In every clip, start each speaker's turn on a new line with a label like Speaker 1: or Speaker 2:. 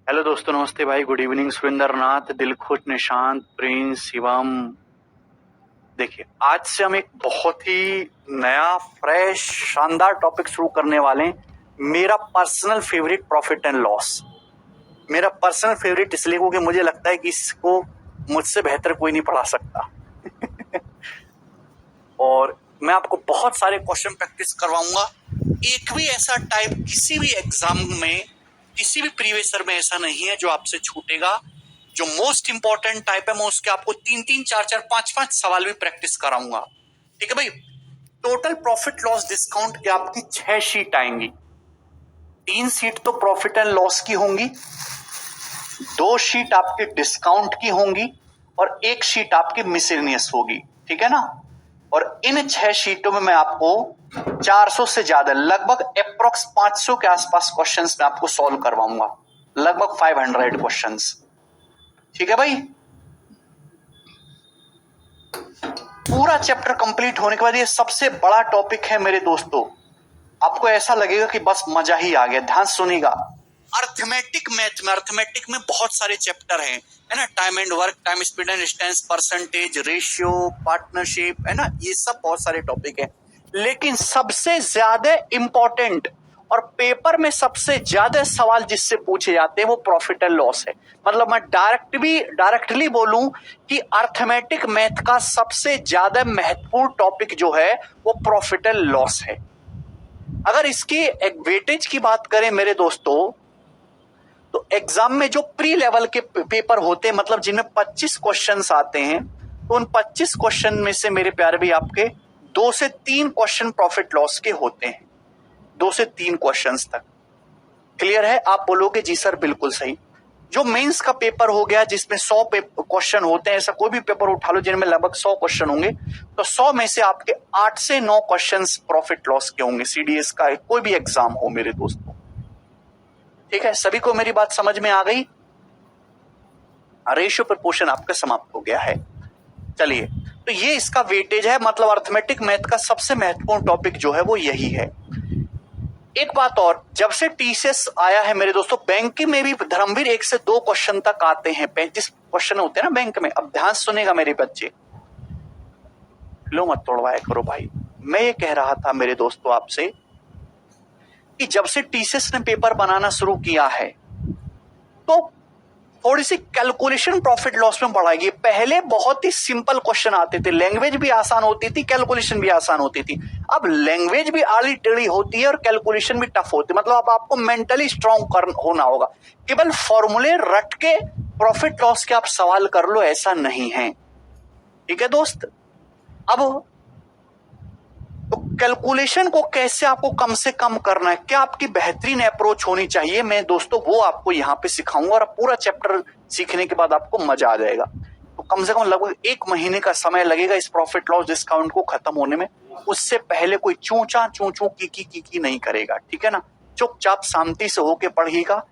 Speaker 1: Hello दोस्तों, नमस्ते भाई, गुड इवनिंग। सुरेंद्र नाथ, दिलखुश, निशांत, प्रिंस, शिवम। देखिए, आज से हम एक बहुत ही नया, फ्रेश, शानदार टॉपिक शुरू करने वाले हैं। मेरा personal favourite, profit and loss. मेरा पर्सनल फेवरेट इसलिए क्योंकि मुझे लगता है कि इसको मुझसे बेहतर कोई नहीं पढ़ा सकता। और मैं आपको बहुत सारे क्वेश्चन प्रैक्टिस करवाऊंगा। एक भी ऐसा टाइप किसी भी एग्जाम में, किसी भी प्रीवियस ईयर में ऐसा नहीं है जो आपसे छूटेगा। जो मोस्ट इंपॉर्टेंट टाइप है, मैं उसके आपको 3-3, 4-4, 5-5 सवाल भी प्रैक्टिस कराऊंगा। ठीक है भाई। टोटल प्रॉफिट लॉस डिस्काउंट की आपकी 6 शीट आएंगी। 3 शीट तो प्रॉफिट एंड लॉस की होंगी, 2 शीट आपकी डिस्काउंट की होंगी और 1 शीट आपकी मिसलेनियस होगी। ठीक है ना। और इन 6 शीटों में मैं आपको 400 से ज्यादा, लगभग अप्रोक्स 500 के आसपास क्वेश्चंस मैं आपको सॉल्व करवाऊंगा। लगभग 500 क्वेश्चंस। ठीक है भाई। पूरा चैप्टर कंप्लीट होने के बाद ये सबसे बड़ा टॉपिक है मेरे दोस्तों। आपको ऐसा लगेगा कि बस मजा ही आ गया। ध्यान सुनिएगा। अर्थमेटिक मैथ में, अर्थमेटिक में बहुत सारे चैप्टर हैं, है ना। Time and work, time speed and distance, percentage, ratio, partnership, है ना। ये सब बहुत सारे टॉपिक है। लेकिन सबसे ज्यादा इंपॉर्टेंट और पेपर में सबसे ज्यादा सवाल जिससे पूछे जाते हैं वो प्रॉफिट एंड लॉस है। मतलब मैं डायरेक्टली बोलूं कि अर्थमेटिक मैथ का सबसे ज्यादा महत्वपूर्ण टॉपिक जो है वो प्रॉफिट एंड लॉस है। अगर इसकी एक वेटेज की बात करें मेरे दोस्तों, तो एग्जाम में जो प्री लेवल के पेपर होते हैं, मतलब जिनमें 25 क्वेश्चंस आते हैं, तो उन 25 क्वेश्चन में से मेरे प्यारे भी आपके 2 से 3 क्वेश्चन प्रॉफिट लॉस के होते हैं। 2 से 3 क्वेश्चंस तक। क्लियर है। आप बोलोगे जी सर बिल्कुल सही। जो मेंस का पेपर हो गया जिसमें 100 क्वेश्चन होते हैं, ऐसा कोई भी पेपर उठा लो जिनमें लगभग 100 क्वेश्चन होंगे, तो 100 में से आपके 8 से 9 क्वेश्चंस प्रॉफिट लॉस के होंगे। सीडीएस का कोई भी एग्जाम हो मेरे दोस्तों। ठीक है, सभी को मेरी बात समझ में आ गई। रेशियो प्रपोर्शन आपका समाप्त हो गया है। चलिए, तो ये इसका वेटेज है। मतलब अर्थमेटिक मैथ का सबसे महत्वपूर्ण टॉपिक जो है वो यही है। एक बात और, जब से टीसीएस आया है मेरे दोस्तों, बैंक में भी धर्मवीर 1 से 2 क्वेश्चन तक आते हैं। 35 क्वेश्चन होते हैं ना बैंक में। अब ध्यान सुनेगा मेरे बच्चे, लो मत तोड़वाया करो भाई। मैं ये कह रहा था मेरे दोस्तों आपसे कि जब से टीसीएस ने पेपर बनाना शुरू किया है तो थोड़ी सी कैलकुलेशन प्रॉफिट लॉस में बढ़ाएगी। पहले बहुत ही सिंपल क्वेश्चन आते थे, लैंग्वेज भी आसान होती थी, कैलकुलेशन भी आसान होती थी। अब लैंग्वेज भी आड़ी टेढ़ी होती है और कैलकुलेशन भी टफ होती है। मतलब अब आपको मेंटली स्ट्रांग होना होगा। केवल फॉर्मूले रट के प्रॉफिट लॉस के आप सवाल कर लो, ऐसा नहीं है। ठीक है दोस्त। अब तो कैलकुलेशन को कैसे आपको कम से कम करना है, क्या आपकी बेहतरीन अप्रोच होनी चाहिए, मैं दोस्तों वो आपको यहाँ पे सिखाऊंगा। और पूरा चैप्टर सीखने के बाद आपको मजा आ जाएगा। तो कम से कम लगभग 1 महीने का समय लगेगा इस प्रॉफिट लॉस डिस्काउंट को खत्म होने में। उससे पहले कोई चूं चूं की नहीं करेगा। ठीक है ना। चुपचाप शांति से होके पढ़िएगा।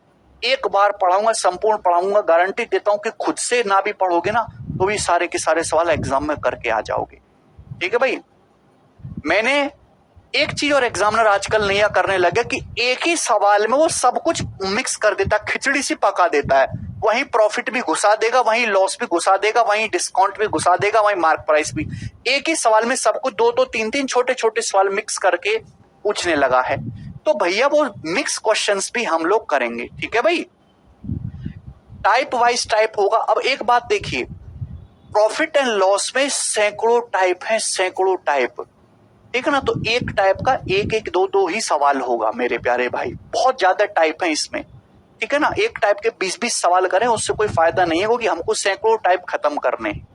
Speaker 1: एक बार पढ़ाऊंगा, संपूर्ण पढ़ाऊंगा। गारंटी देता हूं कि खुद से ना भी पढ़ोगे ना तो भी सारे के सारे सवाल एग्जाम में करके आ जाओगे। ठीक है भाई। मैंने एक चीज और एग्जामिनर आजकल नया करने लगे कि एक ही सवाल में वो सब कुछ मिक्स कर देता, खिचड़ी सी पका देता है। वहीं प्रॉफिट भी घुसा देगा, वहीं लॉस भी घुसा देगा, वहीं डिस्काउंट भी घुसा देगा, वहीं मार्क प्राइस भी। एक ही सवाल में सब कुछ 2-2, 3-3 छोटे छोटे सवाल मिक्स करके पूछने लगा है। तो भैया वो मिक्स क्वेश्चंस भी हम लोग करेंगे। ठीक है भाई। टाइप वाइज टाइप होगा। अब एक बात देखिए, प्रॉफिट एंड लॉस में सैकड़ों टाइप हैं, सैकड़ों टाइप। ठीक है ना। तो एक टाइप का 1-1, 2-2 ही सवाल होगा मेरे प्यारे भाई। बहुत ज्यादा टाइप है इसमें। ठीक है ना। एक टाइप के 20-20 सवाल करें उससे कोई फायदा नहीं है, क्योंकि हमको सैकड़ों टाइप खत्म करने हैं।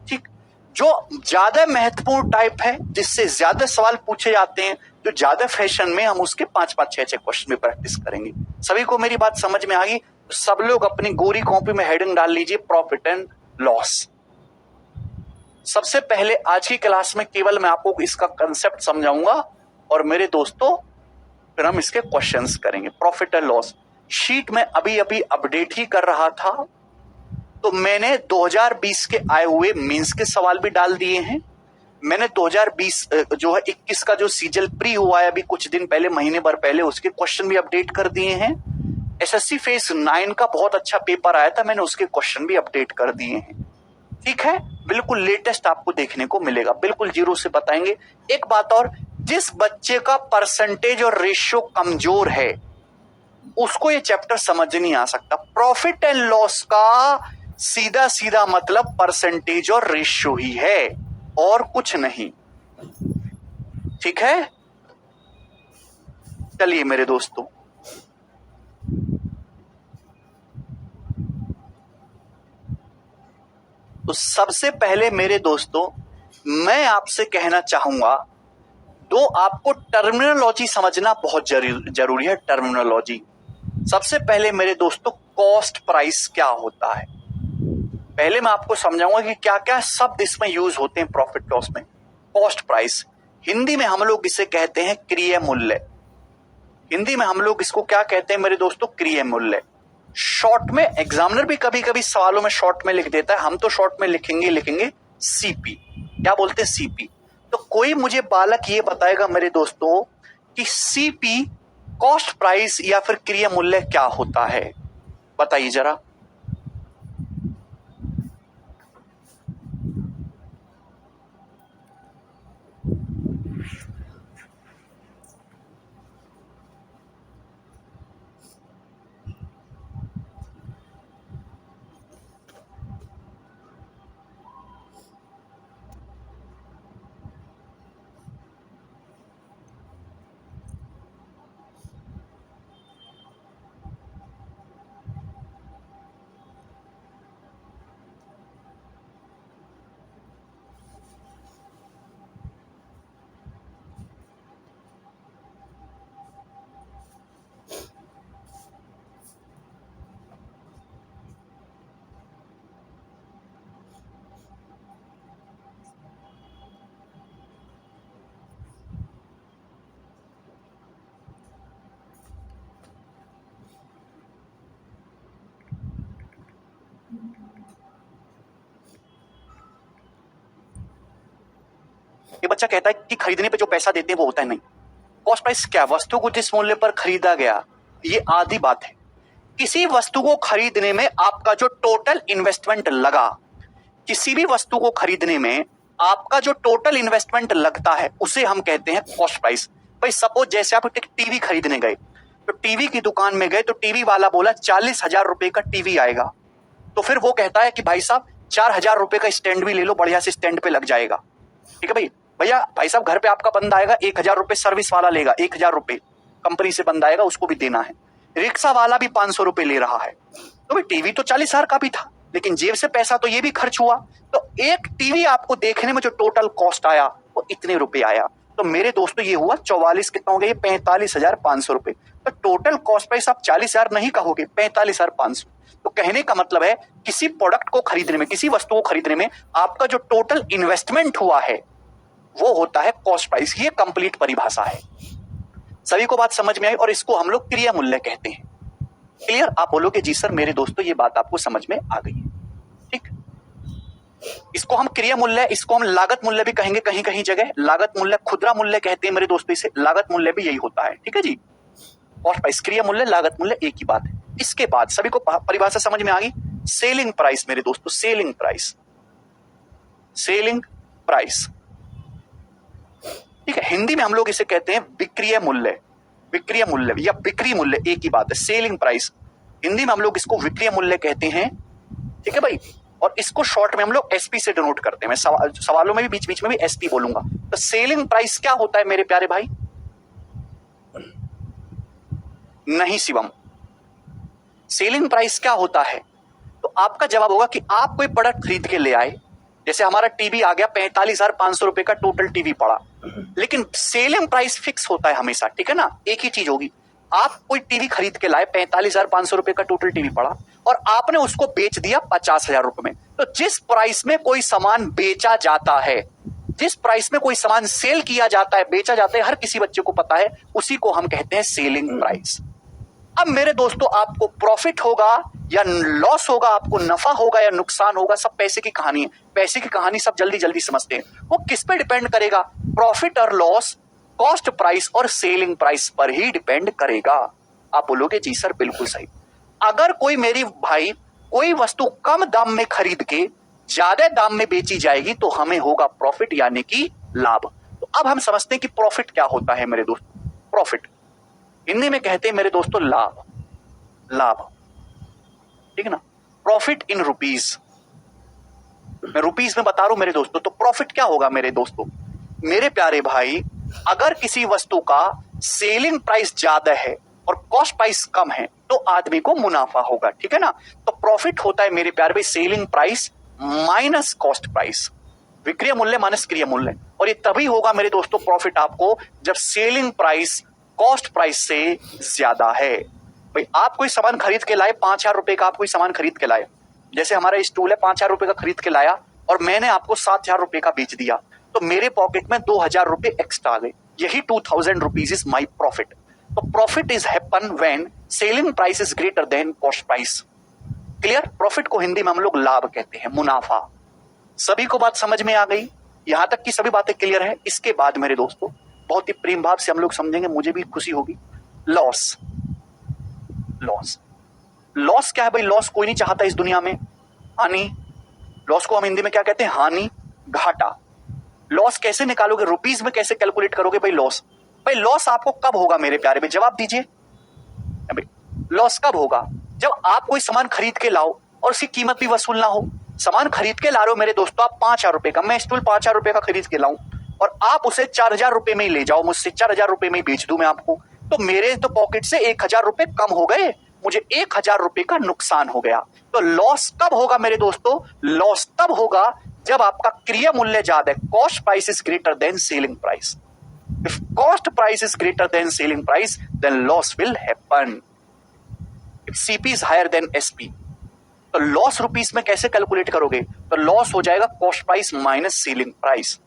Speaker 1: ठीक। जो ज्यादा महत्वपूर्ण टाइप है, जिससे ज्यादा सवाल पूछे जाते हैं, जो ज्यादा फैशन में, हम उसके 5-5, 6-6 क्वेश्चन में प्रैक्टिस करेंगे। सभी को मेरी बात समझ में आ गई। सब लोग अपनी गोरी कॉपी में हेडिंग डाल लीजिए, प्रॉफिट एंड लॉस। सबसे पहले आज की क्लास में केवल मैं आपको इसका कंसेप्ट समझाऊंगा और मेरे दोस्तों फिर हम इसके क्वेश्चंस करेंगे। प्रॉफिट एंड लॉस शीट में अभी अभी अपडेट ही कर रहा था, तो मैंने 2020 के आए हुए मींस के सवाल भी डाल दिए हैं। मैंने 2020 जो है 21 का जो सीजल प्री हुआ है अभी कुछ दिन पहले, महीने भर पहले, उसके क्वेश्चन भी अपडेट कर दिए हैं। एसएससी फेज 9 का बहुत अच्छा पेपर आया था, मैंने उसके क्वेश्चन भी अपडेट कर दिए हैं। ठीक है, बिल्कुल लेटेस्ट आपको देखने को मिलेगा, बिल्कुल जीरो से बताएंगे। एक बात और, जिस बच्चे का परसेंटेज और रेशियो कमजोर है उसको ये चैप्टर समझ नहीं आ सकता। प्रॉफिट एंड लॉस का सीधा सीधा मतलब परसेंटेज और रेशियो ही है और कुछ नहीं। ठीक है, चलिए मेरे दोस्तों, तो सबसे पहले मेरे दोस्तों मैं आपसे कहना चाहूंगा, तो आपको टर्मिनोलॉजी समझना बहुत जरूरी है। टर्मिनोलॉजी सबसे पहले मेरे दोस्तों, कॉस्ट प्राइस क्या होता है, पहले मैं आपको समझाऊंगा कि क्या क्या शब्द इसमें यूज होते हैं प्रॉफिट लॉस में। कॉस्ट प्राइस, हिंदी में हम लोग इसे कहते हैं क्रिय मूल्य। हिंदी में हम लोग इसको क्या कहते हैं मेरे दोस्तों, क्रिय मूल्य। शॉर्ट में एग्जामिनर भी कभी कभी सवालों में शॉर्ट में लिख देता है, हम तो शॉर्ट में लिखेंगे सीपी। क्या बोलते हैं, सीपी। तो कोई मुझे बालक ये बताएगा मेरे दोस्तों कि सीपी कॉस्ट प्राइस या फिर क्रिय मूल्य क्या होता है, बताइए जरा। ये बच्चा कहता है कि खरीदने पे जो पैसा देते हैं वो होता है नहीं। कॉस्ट प्राइस क्या, वस्तु को जिस मूल्य पर खरीदा गया, ये आधी बात है। किसी वस्तु को खरीदने में आपका जो टोटल इन्वेस्टमेंट लगा, किसी भी वस्तु को खरीदने में आपका जो टोटल इन्वेस्टमेंट लगता है उसे हम कहते हैं कॉस्ट प्राइस। भाई सपोज जैसे आप एक टीवी खरीदने गए, तो टीवी की दुकान में गए तो टीवी वाला बोला 40,000 रुपए का टीवी आएगा, तो फिर वो कहता है कि भाई साहब 4,000 रुपए का स्टैंड भी ले लो, बढ़िया से स्टैंड पे लग जाएगा। ठीक है भाई, भैया भाई साहब घर पे आपका बंदा आएगा, 1,000 रुपए सर्विस वाला लेगा, 1,000 रुपए कंपनी से बंदा आएगा, उसको भी देना है। रिक्शा वाला भी 500 रुपए ले रहा है, तो भाई टीवी तो 40,000 का भी था, लेकिन जेब से पैसा तो ये भी खर्च हुआ, तो एक टीवी आपको देखने में जो टोटल कॉस्ट आया वो इतने रुपए आया। तो मेरे दोस्तों ये हुआ 44, कितना हो गया, 45,500 रुपए। तो टोटल कॉस्ट प्राइस आप 40,000 नहीं कहोगे, 45,500। तो कहने का मतलब है किसी प्रोडक्ट को खरीदने में, किसी वस्तु को खरीदने में आपका जो टोटल इन्वेस्टमेंट हुआ है वो होता है कॉस्ट प्राइस। ये कंप्लीट परिभाषा है। सभी को बात समझ में आई, और इसको हम लोग क्रिया मूल्य कहते हैं। क्लियर, आप बोलोगे जी सर मेरे दोस्तों ये बात आपको समझ में आ गई है। ठीक, इसको हम क्रिया मूल्य, इसको हम लागत मूल्य भी कहेंगे, कहीं कहीं जगह लागत मूल्य, खुदरा मूल्य कहते हैं मेरे दोस्तों इसे, लागत मूल्य भी यही होता है। ठीक है जी, कॉस्ट प्राइस, क्रिया मूल्य, लागत मूल्य एक ही बात है। इसके बाद सभी को परिभाषा समझ में आ गई। सेलिंग प्राइस मेरे दोस्तों, सेलिंग प्राइस, सेलिंग प्राइस, ठीक है, हिंदी में हम लोग इसे कहते हैं विक्रय मूल्य, विक्रय मूल्य या बिक्री मूल्य एक ही बात है। सेलिंग प्राइस हिंदी में हम लोग इसको विक्रय मूल्य कहते हैं। ठीक है भाई, और इसको शॉर्ट में हम लोग एसपी से डिनोट करते हैं। मैं सवालों में भी बीच बीच में भी एसपी बोलूंगा। तो सेलिंग प्राइस क्या होता है मेरे प्यारे भाई? नहीं शिवम, सेलिंग प्राइस क्या होता है? तो आपका जवाब होगा कि आप कोई प्रोडक्ट खरीद के ले आए, जैसे हमारा टीवी आ गया, 45,500 रुपए का टोटल टीवी पड़ा, लेकिन सेलिंग प्राइस फिक्स होता है हमेशा। ठीक है ना, एक ही चीज होगी। आप कोई टीवी खरीद के लाए, 45,500 रुपए का टोटल टीवी पड़ा, और आपने उसको बेच दिया 50,000 रुपए में। तो जिस प्राइस में कोई सामान बेचा जाता है, जिस प्राइस में कोई सामान सेल किया जाता है, बेचा जाता है, हर किसी बच्चे को पता है, उसी को हम कहते हैं सेलिंग प्राइस। अब मेरे दोस्तों आपको प्रॉफिट होगा या लॉस होगा, आपको नफा होगा या नुकसान होगा, सब पैसे की कहानी है। पैसे की कहानी सब जल्दी जल्दी समझते हैं। वो किस पे डिपेंड करेगा? प्रॉफिट और लॉस कॉस्ट प्राइस और सेलिंग प्राइस पर ही डिपेंड करेगा। आप बोलोगे जी सर बिल्कुल सही। अगर कोई मेरी भाई कोई वस्तु कम दाम में खरीद के ज्यादा दाम में बेची जाएगी तो हमें होगा प्रॉफिट यानी कि लाभ। तो अब हम समझते हैं कि प्रॉफिट क्या होता है मेरे दोस्त। प्रॉफिट हिंदी में कहते हैं मेरे दोस्तों लाभ। लाभ ठीक है ना। प्रॉफिट इन रुपीज, मैं रुपीज में बता रहा हूं मेरे दोस्तों। तो प्रॉफिट क्या होगा मेरे दोस्तों, मेरे प्यारे भाई, अगर किसी वस्तु का सेलिंग प्राइस ज्यादा है और कॉस्ट प्राइस कम है तो आदमी को मुनाफा होगा, ठीक है ना। तो प्रॉफिट होता है मेरे प्यारे भाई selling price minus cost price, विक्रय मूल्य माइनस क्रय मूल्य। और ये तभी होगा मेरे दोस्तों प्रॉफिट आपको जब सेलिंग प्राइस कॉस्ट प्राइस से ज्यादा है। भाई आप कोई सामान खरीद के लाए 5,000 रुपए का, आप कोई सामान खरीद के लाए, जैसे हमारा स्टूल है 5,000 रुपए का खरीद के लाया और मैंने आपको 7,000 रुपए का बेच दिया, तो मेरे पॉकेट में 2,000 रुपए एक्स्ट्रा आ गए, यही 2,000 रुपीज इज माई प्रॉफिट। तो profit is happen when selling price is greater then cost price. Clear. Profit को हिंदी में हम लोग लाभ कहते हैं, मुनाफा। सभी को बात समझ में आ गई, यहां तक की सभी बातें क्लियर है। इसके बाद मेरे दोस्तों बहुत ही प्रेम भाव से हम लोग समझेंगे, मुझे भी खुशी होगी। लॉस। लॉस, लॉस क्या है भाई, लॉस कोई नहीं चाहता इस दुनिया में। हानि, लॉस को हम हिंदी में क्या कहते हैं, हानि, घाटा। लॉस कैसे निकालोगे, रुपीज में कैसे कैलकुलेट करोगे भाई लॉस। भाई लॉस आपको कब होगा मेरे प्यारे में, जवाब दीजिए। लॉस कब होगा, जब आप कोई सामान खरीद के लाओ और उसकी कीमत भी वसूल ना हो। सामान खरीद के ला रहे हो मेरे दोस्तों आप 5,000 रुपए का, मैं स्टूल 5,000 रुपए का खरीद के लाऊं और आप उसे 4,000 रुपए में ही ले जाओ मुझसे, 4,000 रुपए में ही बेच दूं मैं आपको, तो मेरे तो पॉकेट से 1,000 रुपए कम हो गए, मुझे 1,000 रुपए का नुकसान हो गया। तो लॉस कब होगा मेरे दोस्तों, लॉस तब होगा जब आपका क्रय मूल्य ज्यादा है, cost price is greater than selling price. If cost price is greater than selling price then loss will happen. If CP is higher than SP, तो लॉस रुपीस में कैसे कैलकुलेट करोगे, तो लॉस हो जाएगा cost price minus selling price.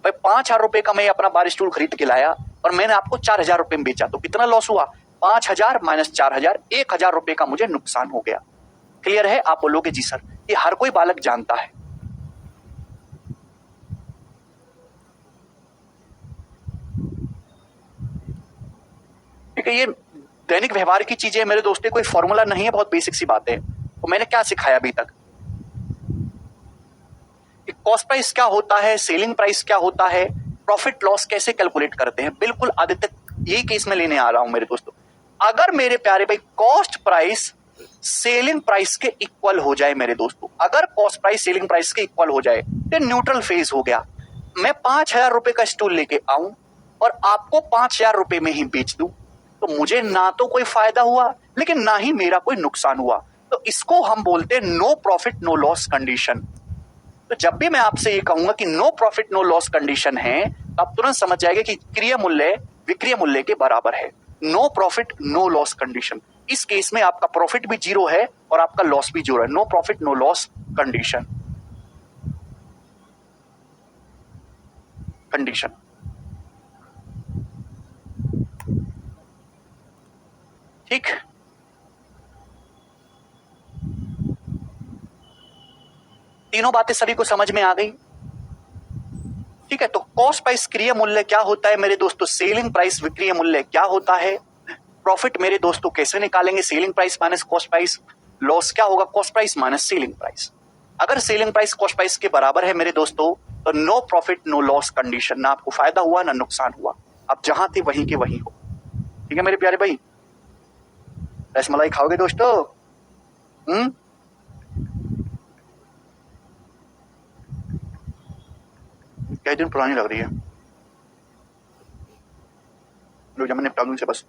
Speaker 1: भाई 5,000 रुपए का मैं अपना बार स्टूल खरीद के लाया और मैंने आपको 4,000 रुपए में बेचा, तो कितना लॉस हुआ, 5,000 माइनस 4,000, 1,000 रुपए का मुझे नुकसान हो गया। क्लियर है। आप बोलोगे जी सर, ये हर कोई बालक जानता है। ठीक है, ये दैनिक व्यवहार की चीजें मेरे दोस्तों, कोई फॉर्मूला नहीं है, बहुत बेसिक सी बात है। तो मैंने क्या सिखाया अभी तक, कॉस्ट प्राइस क्या होता है, सेलिंग प्राइस क्या होता है, प्रॉफिट लॉस कैसे कैलकुलेट करते हैं, बिल्कुल आदित्य यही केस में लेने आ रहा हूं मेरे दोस्तों। अगर मेरे प्यारे भाई कॉस्ट प्राइस सेलिंग प्राइस के इक्वल हो जाए मेरे दोस्तों, अगर कॉस्ट प्राइस सेलिंग प्राइस के इक्वल हो जाए तो न्यूट्रल फेज हो गया। मैं 5,000 रुपए का स्टूल लेके आऊं और आपको 5,000 रुपए में ही बेच दूं, तो मुझे ना तो कोई फायदा हुआ लेकिन ना ही मेरा कोई नुकसान हुआ। तो इसको हम बोलते हैं no profit no loss condition. तो जब भी मैं आपसे ये कहूंगा कि no profit no loss condition है, तो आप तुरंत समझ जाएंगे कि क्रय मूल्य विक्रय मूल्य के बराबर है। No profit no loss condition, इस केस में आपका प्रॉफिट भी 0 है और आपका लॉस भी 0 है। No profit no loss condition. Condition ठीक। तीनों बातें सभी को समझ में आ गई। ठीक है, तो कॉस्ट प्राइस क्रय मूल्य क्या होता है मेरे दोस्तों, सेलिंग प्राइस विक्रय मूल्य क्या होता है, प्रॉफिट मेरे दोस्तों कैसे निकालेंगे, selling price minus cost price, loss क्या होगा, cost price minus selling price. अगर सेलिंग प्राइस कॉस्ट प्राइस के बराबर है मेरे दोस्तों, तो no profit no loss condition, ना आपको फायदा हुआ ना नुकसान हुआ, आप जहां थे वहीं के वहीं हो। ठीक है मेरे प्यारे भाई, रसमलाई खाओगे दोस्तों। कई दिन पुरानी लग रही है, जब मैं निपटा दूं से बस।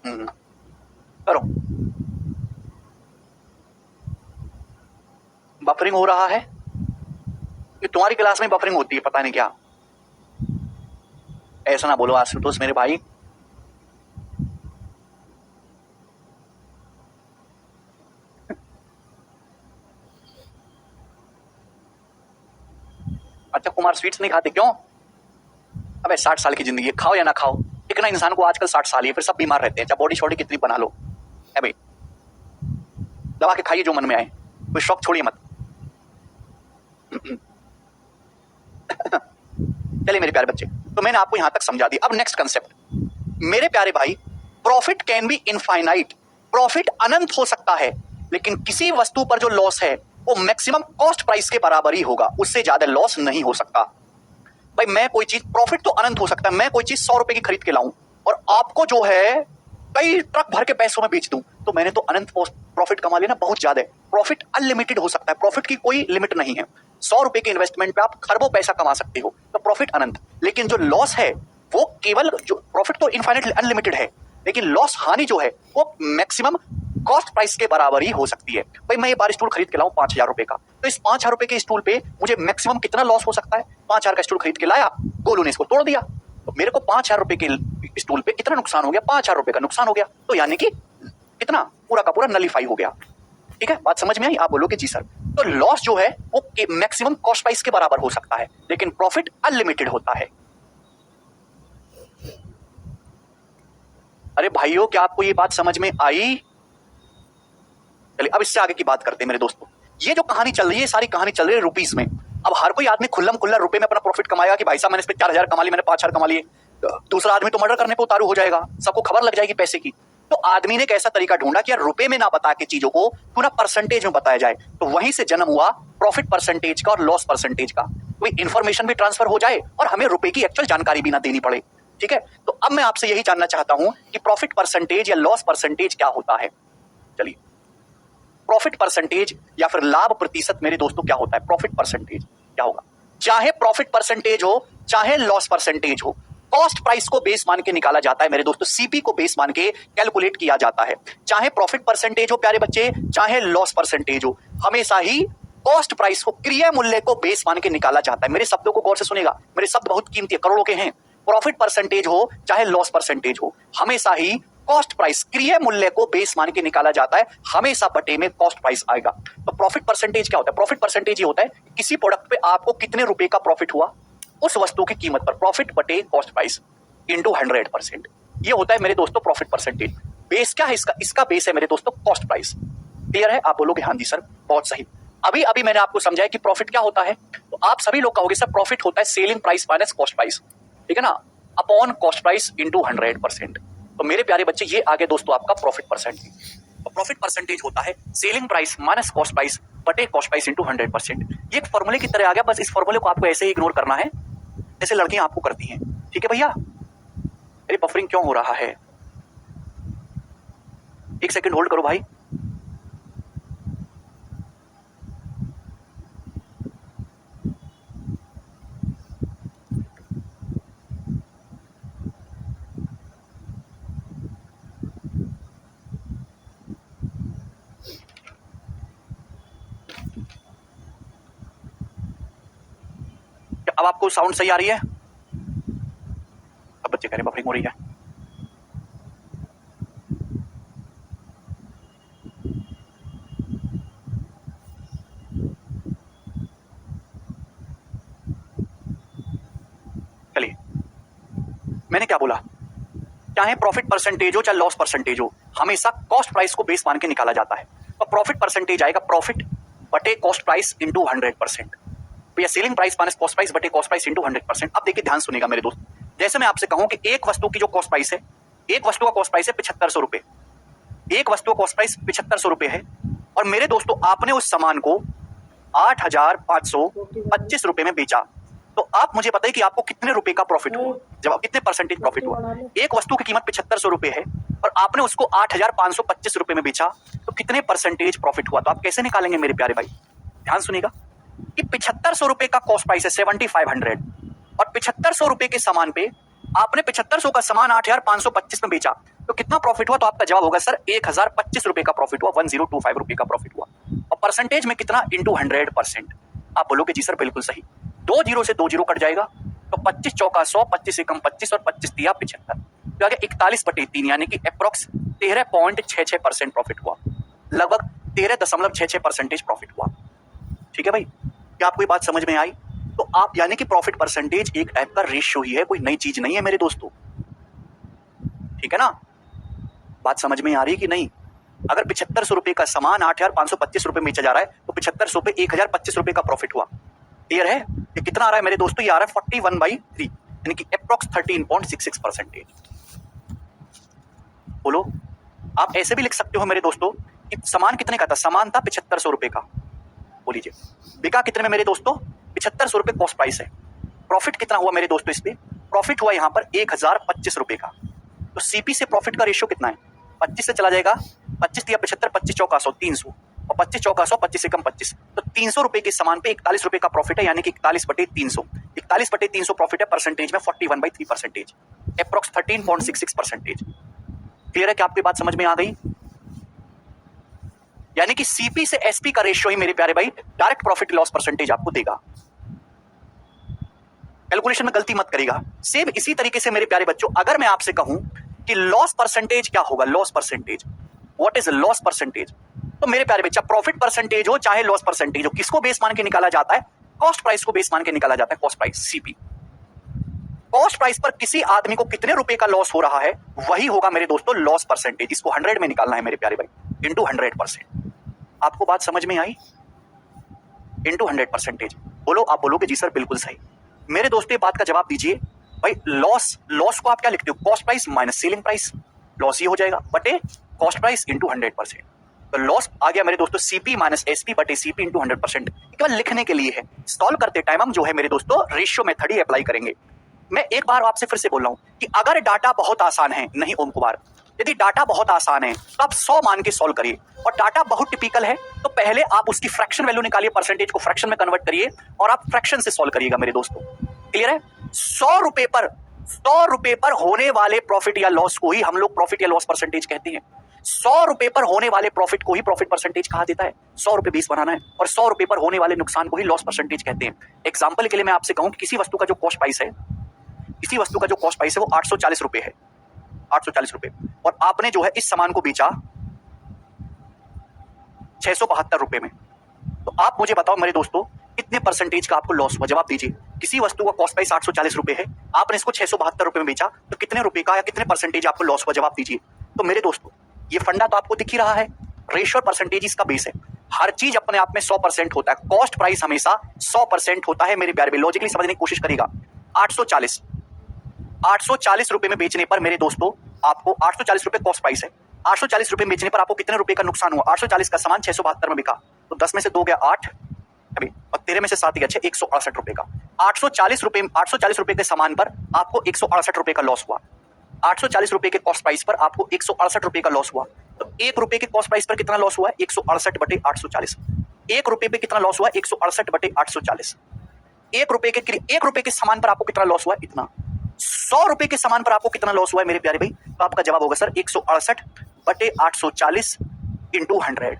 Speaker 1: करो। बफरिंग हो रहा है, ये तुम्हारी क्लास में बफरिंग होती है, पता नहीं क्या। ऐसा ना बोलो आशुतोष मेरे भाई। अच्छा कुमार स्वीट्स नहीं खाते क्यों? अबे 60 साल की जिंदगी है, खाओ या ना खाओ, एक ना इंसान को आजकल 60 साल ही, फिर सब बीमार रहते हैं, चाहे बॉडी शॉडी कितनी बना लो। है भाई, दबा के खाइए जो मन में आए, कोई शौक छोड़िए मत। चलिए मेरे प्यारे बच्चे, तो मैंने आपको यहां तक समझा दिया। अब नेक्स्ट कंसेप्ट मेरे प्यारे भाई, profit can be infinite, profit अनंत हो सकता है, लेकिन किसी वस्तु पर जो लॉस है वो मैक्सिमम कॉस्ट प्राइस के बराबर ही होगा, उससे ज्यादा लॉस नहीं हो सकता। भाई मैं कोई चीज, प्रॉफिट तो अनंत हो सकता है, मैं कोई चीज 100 रुपए की खरीद के लाऊं और आपको जो है कई ट्रक भर के पैसों में बेच दूं, तो मैंने तो अनंत प्रॉफिट कमा लिया ना, बहुत ज्यादा। प्रॉफिट अनलिमिटेड हो सकता है, प्रॉफिट की कोई लिमिट नहीं है। 100 रुपए के इन्वेस्टमेंट पे आप खरबों पैसा कमा सकते हो, तो प्रॉफिट अनंत। लेकिन जो लॉस है वो केवल, जो प्रॉफिट तो इनफाइनाइट अनलिमिटेड है, लेकिन लॉस, हानि जो है वो मैक्सिमम कॉस्ट प्राइस के बराबर ही हो सकती है। भाई मैं ये बार स्टूल खरीद के लाऊं 5,000 रुपए का, तो इस 5,000 रुपए के स्टूल पे मुझे मैक्सिमम कितना लॉस हो सकता है? 5,000 का स्टूल खरीद के लाया, गोलू ने इसको तोड़ दिया, तो मेरे को 5,000 रुपए के स्टूल पे कितना नुकसान हो गया? 5,000 रुपए का नुकसान हो गया। तो यानी कि कितना, पूरा का पूरा नलीफाई हो गया। ठीक है, बात समझ में आई? आप बोलोगे जी सर। तो लॉस जो है वो मैक्सिमम कॉस्ट प्राइस के बराबर हो सकता है, लेकिन प्रॉफिट अनलिमिटेड होता है। अरे भाइयों, क्या आपको ये बात समझ में आई? चलिए अब इससे आगे की बात करते हैं मेरे दोस्तों। ये जो कहानी चल रही है, सारी कहानी चल रही है रुपीस में। अब हर कोई आदमी खुल्लम खुल्ला रुपए में अपना प्रॉफिट कमाएगा कि भाई साहब मैंने इस पे 4,000 कमा लिए, मैंने 5,000 कमा लिए। दूसरा आदमी तो मर्डर करने पे उतारू हो जाएगा, सबको खबर लग जाएगी पैसे की। तो आदमी ने एक ऐसा तरीका ढूंढा कि यार रुपए में ना बता के चीजों को क्यों ना परसेंटेज में बताया जाए, तो वहीं से जन्म हुआ प्रॉफिट परसेंटेज का और लॉस परसेंटेज का। कोई इंफॉर्मेशन भी ट्रांसफर हो जाए और हमें रुपए की एक्चुअल जानकारी भी ना देनी पड़े। ठीक है, तो अब मैं आपसे यही जानना चाहता हूं कि प्रॉफिट परसेंटेज या लॉस परसेंटेज क्या होता है। चलिए, प्रॉफिट परसेंटेज या फिर लाभ प्रतिशत मेरे दोस्तों क्या होता है? प्रॉफिट परसेंटेज क्या होगा? चाहे प्रॉफिट परसेंटेज हो चाहे लॉस परसेंटेज हो, कॉस्ट प्राइस को बेस मान के निकाला जाता है मेरे दोस्तों, सीपी को बेस मान के कैलकुलेट किया जाता है। चाहे प्रॉफिट परसेंटेज हो प्यारे बच्चे, चाहे लॉस परसेंटेज हो, हमेशा ही कॉस्ट प्राइस को, क्रिया मूल्य को बेस मान के निकाला जाता है। मेरे शब्दों को गौर से सुनेगा, मेरे शब्द बहुत कीमती है, करोड़ों के हैं। प्रॉफिट परसेंटेज हो चाहे लॉस परसेंटेज हो, हमेशा ही कॉस्ट प्राइस, क्रिया मूल्य को बेस मान के निकाला जाता है, हमेशा बटे में कॉस्ट प्राइस आएगा। तो प्रॉफिट परसेंटेज क्या होता है? प्रॉफिट परसेंटेज ये होता है कि किसी प्रोडक्ट पे आपको कितने रुपए का प्रॉफिट हुआ उस वस्तु की कीमत पर, प्रॉफिट बटे कॉस्ट प्राइस इंटू 100%। ये होता है मेरे दोस्तों प्रॉफिट परसेंटेज। बेस क्या है इसका? इसका बेस है मेरे दोस्तों कॉस्ट प्राइस। क्लियर है? आप बोलोगे हाँ जी सर, बहुत सही। अभी अभी मैंने आपको समझाया कि प्रॉफिट क्या होता है, तो आप सभी लोग कहोगे सर प्रॉफिट होता है selling price minus cost price, ठीक है ना, अपॉन कॉस्ट प्राइस इंटू 100%। तो मेरे प्यारे बच्चे ये आगे दोस्तों आपका प्रॉफिट परसेंटेज। तो प्रॉफिट परसेंटेज होता है selling price minus cost price बटे कॉस्ट प्राइस इंटू 100%। ये एक फॉर्मूले की तरह आ गया, बस इस फॉर्मूले को आपको ऐसे ही इग्नोर करना है जैसे लड़कियां आपको करती हैं। ठीक है भैया? अरे बफरिंग क्यों हो रहा है? एक सेकंड होल्ड करो भाई। अब आपको साउंड सही आ रही है? अब बच्चे कह रहे बफरिंग हो रही है। चलिए, मैंने क्या बोला? चाहे प्रॉफिट परसेंटेज हो चाहे लॉस परसेंटेज हो, हमेशा कॉस्ट प्राइस को बेस मान के निकाला जाता है। तो प्रॉफिट परसेंटेज आएगा प्रॉफिट बटे कॉस्ट प्राइस इंटू 100%। तो ये selling price minus cost price बटे कॉस्ट प्राइस इंटू 100%। अब देखिए, ध्यान सुनेगा मेरे दोस्त। जैसे मैं आपसे कहूं कि एक वस्तु की जो कॉस्ट प्राइस है, एक वस्तु का कॉस्ट प्राइस है 7500 रुपए, एक वस्तु का कॉस्ट प्राइस 7500 रुपए है, और मेरे दोस्तों आपने उस सामान को 8,525 रुपए में बेचा, तो आप मुझे बताइए कि आपको कितने रुपए का प्रॉफिट हुआ, जब आप कितने परसेंटेज प्रॉफिट हुआ। एक वस्तु की कीमत 7500 रुपए है और आपने उसको 8,525 रुपए में बेचा, तो कितने परसेंटेज प्रॉफिट हुआ? तो आप कैसे निकालेंगे मेरे प्यारे भाई? ध्यान सुनिएगा कि 7500 रुपए का कॉस्ट प्राइस है 7500, और 7500 रुपए के सामान पे आपने 7500 का सामान 8,525 में बेचा, तो कितना प्रॉफिट हुआ? तो आपका जवाब होगा सर 1,025 रुपए का प्रॉफिट हुआ, 1025 रुपए का प्रॉफिट हुआ। और परसेंटेज में कितना? इंटू 100%। आप बोलोगे जी सर बिल्कुल सही। 2 जीरो से 2 जीरो कट जाएगा, तो 25 चौका 100, 25 एकम 25 और 25 तिया 75, तो आगे 41/3 यानी कि अप्रोक्स 13.66% प्रॉफिट हुआ, लगभग 13.66% प्रॉफिट हुआ। ठीक है भाई? क्या आपको ये बात समझ में आई? तो आप यानी कि प्रॉफिट परसेंटेज एक टाइप का रेशियो ही है, कोई नई चीज नहीं है मेरे दोस्तों। ठीक है ना? बात समझ में आ रही है कि नहीं? अगर 7500 रुपए का सामान 8,525 रुपए में बेचा जा रहा है, तो 7500 पे 1,025 रुपए का प्रॉफिट हुआ। क्लियर है? ये कितना आ रहा है मेरे दोस्तों? ये आ रहा है 41/3 यानी कि अप्रॉक्स 13.66%। बोलो, आप ऐसे भी लिख सकते हो मेरे दोस्तों कि सामान कितने का था? सामान था 7500 रुपए का। बोलिए बिका कितने में मेरे दोस्तों? 7500 रुपए कॉस्ट प्राइस है। प्रॉफिट कितना हुआ मेरे दोस्तों? इस पे प्रॉफिट हुआ यहां पर 1025 रुपए का। तो सीपी से प्रॉफिट का रेशियो कितना है? 25 से चला जाएगा, 25 दिया 75, 25 चौका 100, 300 और 25 चौका 100, 25 से कम 25, तो 300 रुपए के सामान पे 41 रुपए का प्रॉफिट है, यानी कि 41/300। 41/300 प्रॉफिट है, परसेंटेज में 41/3%, अप्रॉक्स 13.66%। क्लियर है कि आपकी बात समझ में आ गई? यानी कि सीपी से एसपी का रेशियो ही मेरे प्यारे भाई डायरेक्ट प्रॉफिट लॉस परसेंटेज आपको देगा। कैलकुलेशन में गलती मत करिएगा। सेम इसी तरीके से मेरे प्यारे बच्चों, अगर मैं आपसे कहूं कि लॉस परसेंटेज क्या होगा, loss percentage, what is loss percentage, तो मेरे प्यारे बच्चा प्रॉफिट परसेंटेज हो चाहे लॉस परसेंटेज हो, किसको बेस मान के निकाला जाता है? कॉस्ट प्राइस को बेस मान के निकाला जाता है। Cost price CP, cost price पर किसी आदमी को कितने रुपए का लॉस हो रहा है वही होगा मेरे दोस्तों लॉस परसेंटेज। इसको 100 में निकालना है मेरे प्यारे भाई, इंटू 100%। आपको बात समझ में आई? इंटू 100%। बोलो, आप बोलोगे जी सर बिल्कुल सही। मेरे दोस्तों ये बात का जवाब दीजिए भाई। लॉस को आप क्या लिखते हो? Cost price minus selling price, loss ये हो जाएगा बटे कॉस्ट प्राइस इंटू 100%। तो लॉस आ गया मेरे दोस्तों सीपी माइनस एसपी बटे सीपी इंटू 100%। केवल लिखने के लिए है, सॉल्व करते टाइम हम जो है मेरे दोस्तों रेशियो मेथड ही अप्लाई करेंगे। मैं एक बार आपसे फिर से बोल रहा हूं कि अगर डाटा बहुत आसान है, नहीं ओम कुमार, यदि डाटा बहुत आसान है तो आप 100 मान के सॉल्व करिए, और डाटा बहुत टिपिकल है तो पहले आप उसकी फ्रैक्शन वैल्यू निकालिए, परसेंटेज को फ्रैक्शन में कन्वर्ट करिए और आप फ्रैक्शन से सॉल्व करिएगा मेरे दोस्तों। क्लियर है? 100 रुपए पर होने वाले प्रॉफिट या लॉस को ही हम लोग प्रॉफिट या लॉस परसेंटेज कहते हैं। 100 रुपए पर होने वाले प्रॉफिट को ही प्रॉफिट परसेंटेज कहा देता है। 100 रुपए बेस बनाना है, और 100 रुपए पर होने वाले नुकसान को ही लॉस परसेंटेज कहते हैं। एग्जाम्पल के लिए मैं आपसे कहूं कि किसी वस्तु का जो कॉस्ट प्राइस है, किसी वस्तु का जो कॉस्ट प्राइस है वो 840 रुपए है, 840 रुपए, और आपने जो है इस सामान को बेचा 672 रुपए में, तो आप मुझे बताओ मेरे दोस्तों कितने परसेंटेज का आपको लॉस हुआ? जवाब दीजिए। किसी वस्तु का कॉस्ट प्राइस 840 रुपए है, आपने इसको 672 रुपए में बेचा, तो कितने रुपए का या कितने परसेंटेज आपको लॉस हुआ? जवाब दीजिए। तो मेरे दोस्तों ये फंडा तो आपको दिख ही रहा है, रेशियो परसेंटेज इसका बेस है। हर चीज अपने आप में 100% होता है, कॉस्ट प्राइस हमेशा 100% होता है मेरे प्यारे भाई। लॉजिकली समझने की कोशिश करिएगा। 840 रुपए में बेचने पर मेरे दोस्तों आपको 840 रुपए कॉस्ट प्राइस है, 840 रुपए में बेचने पर आपको कितने रुपए का नुकसान हुआ? 840 का सामान 672 में बिका, तो 10 में से 2 गया 8 अभी, और 13 में से 7 गया 6, 168 रुपए का। 840 रुपए के सामान पर आपको 168 रुपए का लॉस हुआ। 840 रुपए के कॉस्ट प्राइस पर आपको 168 रुपए का लॉस हुआ। तो 1 रुपए के कॉस्ट प्राइस पर कितना लॉस हुआ? 168 बटे 840। 1 रुपए पे कितना लॉस हुआ? 168 बटे 840। 1 रुपए के सामान पर आपको कितना लॉस हुआ? इतना। 100 रुपए के सामान पर आपको कितना लॉस हुआ है मेरे प्यारे भाई? तो आपका जवाब होगा सर 168 बटे 840 इंटू 100,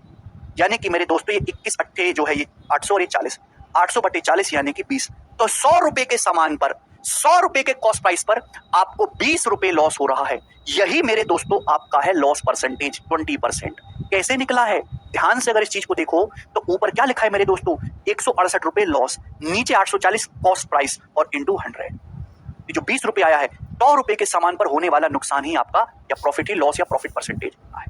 Speaker 1: यानी कि मेरे दोस्तों ये 21 अट्ठे जो है ये 800 और ये 40, 800 बटे 40 यानी कि 20। तो 100 रुपए के सामान पर, 100 रुपए के कॉस्ट प्राइस पर आपको 20 रुपए लॉस हो रहा है। यही मेरे दोस्तों आपका है लॉस परसेंटेज 20%। कैसे निकला है? ध्यान से अगर इस चीज को देखो तो ऊपर क्या लिखा है मेरे दोस्तों? 168 रुपए लॉस, नीचे 840 कॉस्ट प्राइस और इंटू 100। ये जो 20 रुपए आया है, 100 रुपए के सामान पर होने वाला नुकसान ही आपका या प्रॉफिट ही लॉस या प्रॉफिट परसेंटेज है।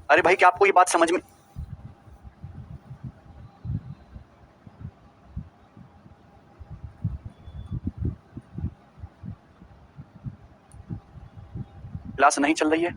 Speaker 1: अरे भाई क्या आपको ये बात समझ में? क्लास नहीं चल रही है?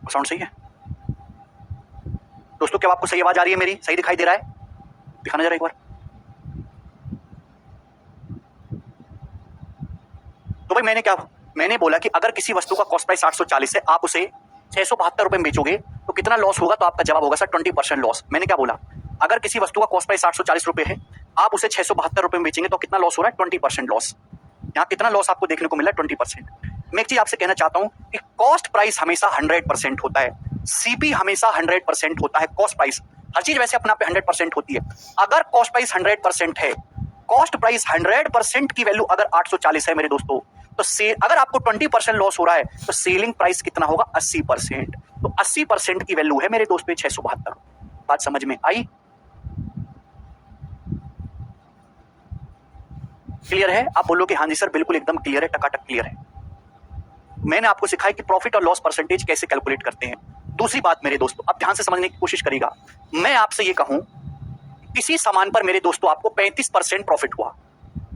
Speaker 1: साउंड सही है दोस्तों? क्या आपको सही आवाज आ रही है मेरी? सही दिखाई दे रहा है? दिखाना जरा एक बार। तो भाई मैंने बोला कि अगर किसी वस्तु का कॉस्ट प्राइस 840 है, आप उसे 672 रुपए में बेचोगे तो कितना लॉस होगा? तो आपका जवाब होगा सर 20% लॉस। मैंने क्या बोला? अगर किसी वस्तु का कॉस्ट प्राइस 840 रुपए है, आप उसे 672 रुपए में बेचेंगे तो कितना लॉस हो रहा है? 20% लॉस। यहाँ कितना लॉस आपको देखने को मिला? 20%। मैं एक चीज आपसे कहना चाहता हूं कि कॉस्ट प्राइस हमेशा 100% होता है, सीपी हमेशा 100% होता है। कॉस्ट प्राइस हर चीज वैसे अपने आप पे 100% होती है। अगर कॉस्ट प्राइस 100% है, कॉस्ट प्राइस 100% की वैल्यू अगर 840 है मेरे दोस्तों, तो अगर आपको 20% लॉस हो रहा है तो सेलिंग प्राइस कितना होगा? 80%। तो 80% की वैल्यू है मेरे दोस्तों 672। बात समझ में आई? क्लियर है? आप बोलोगे हाँ जी सर बिल्कुल एकदम क्लियर है, टकाटक क्लियर है। मैंने आपको सिखाया कि प्रॉफिट और लॉस परसेंटेज कैसे कैलकुलेट करते हैं। दूसरी बात मेरे दोस्तों, अब ध्यान से समझने की कोशिश करिएगा। मैं आपसे ये कहूं, किसी सामान पर मेरे दोस्तों आपको 35% प्रॉफिट हुआ।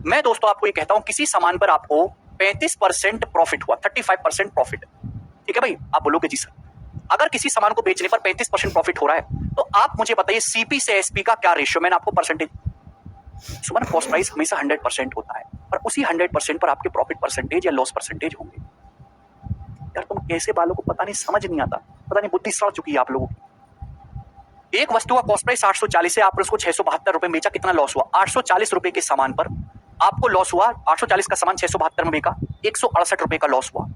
Speaker 1: मैं दोस्तों आपको ये कहता हूं किसी सामान पर आपको 35% प्रॉफिट हुआ, 35% प्रॉफिट। ठीक है भाई? आप बोलोगे जी सर अगर किसी सामान को बेचने पर 35% प्रॉफिट हो रहा है तो आप मुझे बताइए सीपी से एसपी का क्या रेशियो? मैंने आपको परसेंटेज सुमन, कॉस्ट प्राइस हमेशा 100% होता है, पर उसी 100% पर आपके प्रॉफिट परसेंटेज या लॉस परसेंटेज होंगे। यार तुम कैसे बालों को पता नहीं, समझ नहीं आता, पता नहीं बुद्धि सड़ चुकी है आप लोगों की। एक वस्तु का कॉस्ट प्राइस 840 है, आपने उसको 672 रुपए में बेचा, कितना लॉस हुआ? 840 रुपए के सामान पर आपको लॉस हुआ। 840 का सामान 672 में बेचा, 168 रुपए का लॉस हुआ।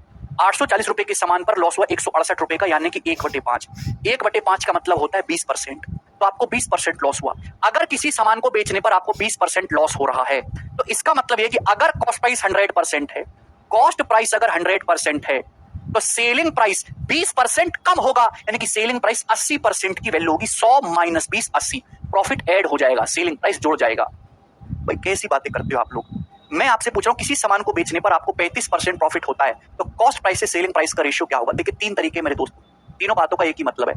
Speaker 1: 840 रुपए के सामान पर लॉस हुआ 168 रुपए का, यानी कि 1/5। 1/5 का मतलब होता है 20%। तो आपको 20% लॉस हुआ। अगर किसी सामान को बेचने पर आपको 20% लॉस हो रहा है तो इसका मतलब यह कि अगर कॉस्ट प्राइस 100% है, कॉस्ट प्राइस अगर 100% है तो सेलिंग प्राइस 20% कम होगा, यानी कि सेलिंग प्राइस 80% की वैल्यू होगी। 100 माइनस 20 80, प्रॉफिट ऐड हो जाएगा, सेलिंग प्राइस जुड़ जाएगा। भाई कैसी बातें करते हो आप लोग? मैं आपसे पूछ रहा हूं किसी सामान को बेचने पर आपको 35% प्रॉफिट होता है तो कॉस्ट प्राइस से सेलिंग प्राइस का रेशियो क्या होगा? देखिए 3 तरीके मेरे दोस्तों, तीनों बातों का एक ही मतलब है।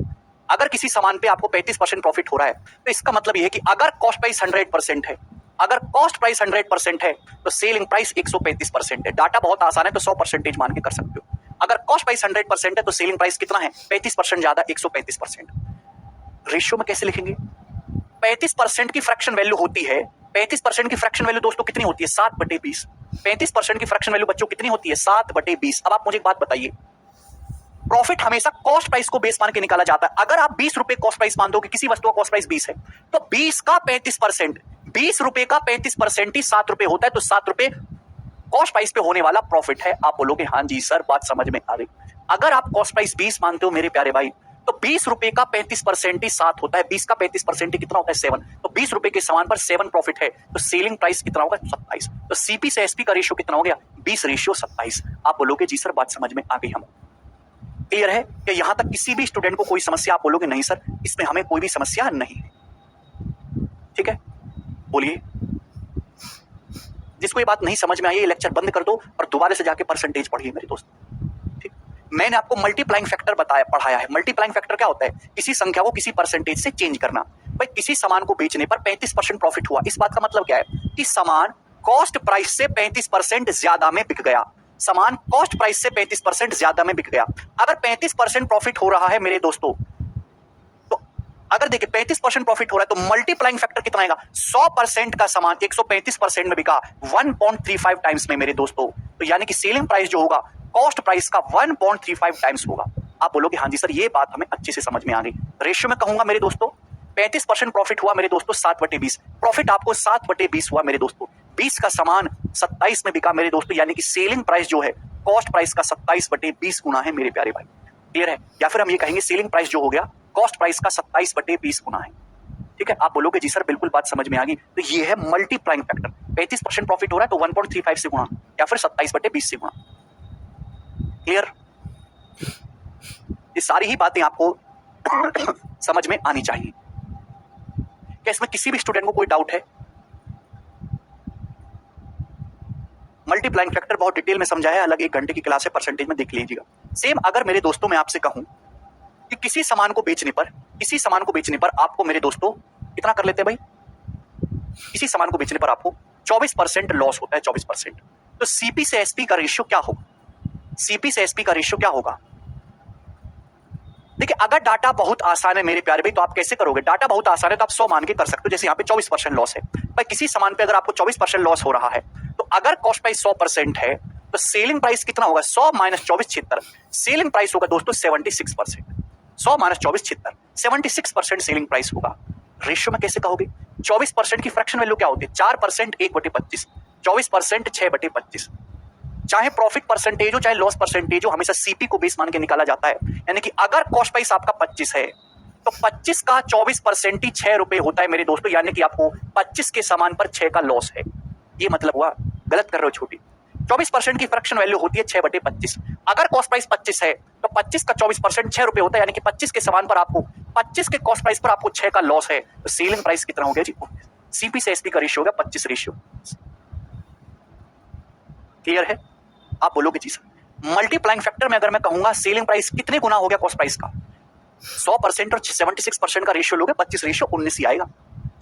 Speaker 1: अगर किसी सामान पे आपको 35% प्रॉफिट हो रहा है तो इसका मतलब यह है कि अगर कॉस्ट प्राइस 100% है, अगर कॉस्ट प्राइस 100% है तो सेलिंग प्राइस 135% है। डाटा बहुत आसान है तो 100% मान के कर सकते हो। अगर कॉस्ट प्राइस 100% है तो सेलिंग प्राइस कितना है? 35% ज्यादा, 135%। रेशियो में कैसे लिखेंगे? 35% की फ्रैक्शन वैल्यू होती है, 35% की फ्रैक्शन वैल्यू दोस्तों कितनी होती है? 7/20। 35% की फ्रैक्शन वैल्यू बच्चों कितनी होती है? 7/20। अब आप मुझे एक बात बताइए, प्रॉफिट हमेशा कॉस्ट प्राइस को बेस मान के निकाला जाता है। अगर आप 20 रुपए कॉस्ट प्राइस मान दो कि किसी वस्तु का कॉस्ट प्राइस 20 है तो 20 का 35%, 20 रुपए का 35% ही 7 रुपए होता है, तो 7 रुपए कॉस्ट प्राइस पे होने वाला प्रॉफिट है। आप बोलोगे हाँ जी सर बात समझ में आ गई। अगर आप कॉस्ट प्राइस 20 मानते हो मेरे प्यारे भाई तो 20 रुपए का 35% ही 7 होता है, 20 का 35% ही कितना होता है? 7। तो 20 रुपए के सामान पर 7 प्रॉफिट है तो सेलिंग प्राइस कितना होगा? 27। तो सीपी से एसपी का रेशियो कितना हो गया? 20/27। आप बोलोगे जी सर बात समझ में आ गई। हम क्लियर है कि यहां तक किसी भी स्टूडेंट को कोई समस्या? आप बोलोगे नहीं सर इसमें हमें कोई भी समस्या नहीं है। ठीक है, बोलिए। जिसको ये बात नहीं समझ में आई ये लेक्चर बंद कर दो और दोबारा से जाके परसेंटेज पढ़िए मेरे दोस्त। ठीक, मैंने आपको मल्टीप्लाइंग फैक्टर पढ़ाया है। मल्टीप्लाइंग फैक्टर क्या होता है? किसी संख्या को किसी परसेंटेज से चेंज करना। भाई किसी सामान को बेचने पर 35% प्रॉफिट हुआ, इस बात का मतलब क्या है कि सामान कॉस्ट प्राइस से 35% ज्यादा में बिक गया। सामान कॉस्ट प्राइस से 35% ज्यादा में बिक गया। अगर 35% प्रॉफिट हो रहा है मेरे दोस्तों, तो अगर देखिए 35% प्रॉफिट हो रहा है तो मल्टीप्लाइंग फैक्टर कितना आएगा? 100% का सामान 135% में बिका, 1.35 टाइम्स में मेरे दोस्तों। तो यानी कि सेलिंग प्राइस जो होगा कॉस्ट प्राइस का 1.35 टाइम्स होगा। आप बोलोगे हाँ जी सर ये बात हमें अच्छे से समझ में आ गई। रेशियो में कहूंगा मेरे दोस्तों 35% प्रॉफिट हुआ मेरे दोस्तों, 7/20 प्रॉफिट आपको 7/20 हुआ मेरे दोस्तों। 20 का सामान 27 में बिका मेरे दोस्तों, यानी कि सेलिंग प्राइस जो है कॉस्ट प्राइस का 27/20 गुना है मेरे प्यारे भाई। क्लियर है? या फिर हम ये कहेंगे सेलिंग प्राइस जो हो गया कॉस्ट प्राइस का 27/20 गुना है। ठीक है, आप बोलोगे जी सर बिल्कुल बात समझ में आ गई। तो ये है मल्टीप्लाइंग फैक्टर। 35% प्रॉफिट हो रहा है तो 1.35 से गुणा या फिर 27/20 से गुणा। क्लियर? ये सारी ही बातें आपको समझ में आनी चाहिए। क्या इसमें किसी भी स्टूडेंट को कोई डाउट है? मल्टीप्लाइंग फैक्टर बहुत डिटेल में समझा है, अलग 1 घंटे की क्लास है, परसेंटेज में देख लीजिएगा। सेम अगर मेरे दोस्तों मैं आपसे कहूं कि किसी सामान को बेचने पर आपको मेरे दोस्तों कितना कर लेते हैं भाई, किसी सामान को बेचने पर आपको 24% लॉस होता है, 24%। तो सीपी से एसपी का रेशियो क्या होगा, सीपी से एसपी का रेशियो क्या होगा? देखिए अगर डाटा बहुत आसान है मेरे प्यारे भाई तो आप कैसे करोगे, डाटा बहुत आसान है तो आप 100 मान के कर सकते हो, जैसे यहाँ पे 24% लॉस है भाई, किसी सामान पे अगर आपको 24% लॉस हो रहा है तो अगर कॉस्ट प्राइस 100% है तो सेलिंग प्राइस कितना होगा, 100 माइनस 24 76, सेलिंग प्राइस होगा दोस्तों 76%, 100 माइनस 24 76, 76% सेलिंग प्राइस होगा। रेशियो में कैसे कहोगे, 24% की फ्रैक्शन वैल्यू क्या होती है, 4% 1/25, 24% 6/25, चाहे प्रॉफिट परसेंटेज हो चाहे लॉस परसेंटेज हो, हमेशा सीपी को बेस मान के निकाला जाता है। यानी कि अगर कॉस्ट प्राइस आपका 25 है तो 25 का 24% ही 6 रुपए होता है मेरे दोस्तों, यानी कि आपको 25 के सामान पर 6 का लॉस है, ये मतलब हुआ, गलत कर रहे हो छोटी। 24% की फ्रैक्शन वैल्यू होती है 6/25। अगर कॉस्ट प्राइस 25 है तो 25 का 24% 6 रुपए होता है, यानी कि 25 के सामान पर आपको 25 के कॉस्ट प्राइस पर आपको 6 का लॉस है, तो सेलिंग प्राइस कितना हो गया जी, सीपी से एसपी का रेशियो हो गया 25 रेशियो। क्लियर है? आप बोलोगे जी सर मल्टीप्लाइंग फैक्टर में अगर मैं कहूंगा सेलिंग प्राइस कितने गुना हो गया कॉस्ट प्राइस का, 100% और 76% का रेशियो लोगे 25 रेशियो 19 ही आएगा।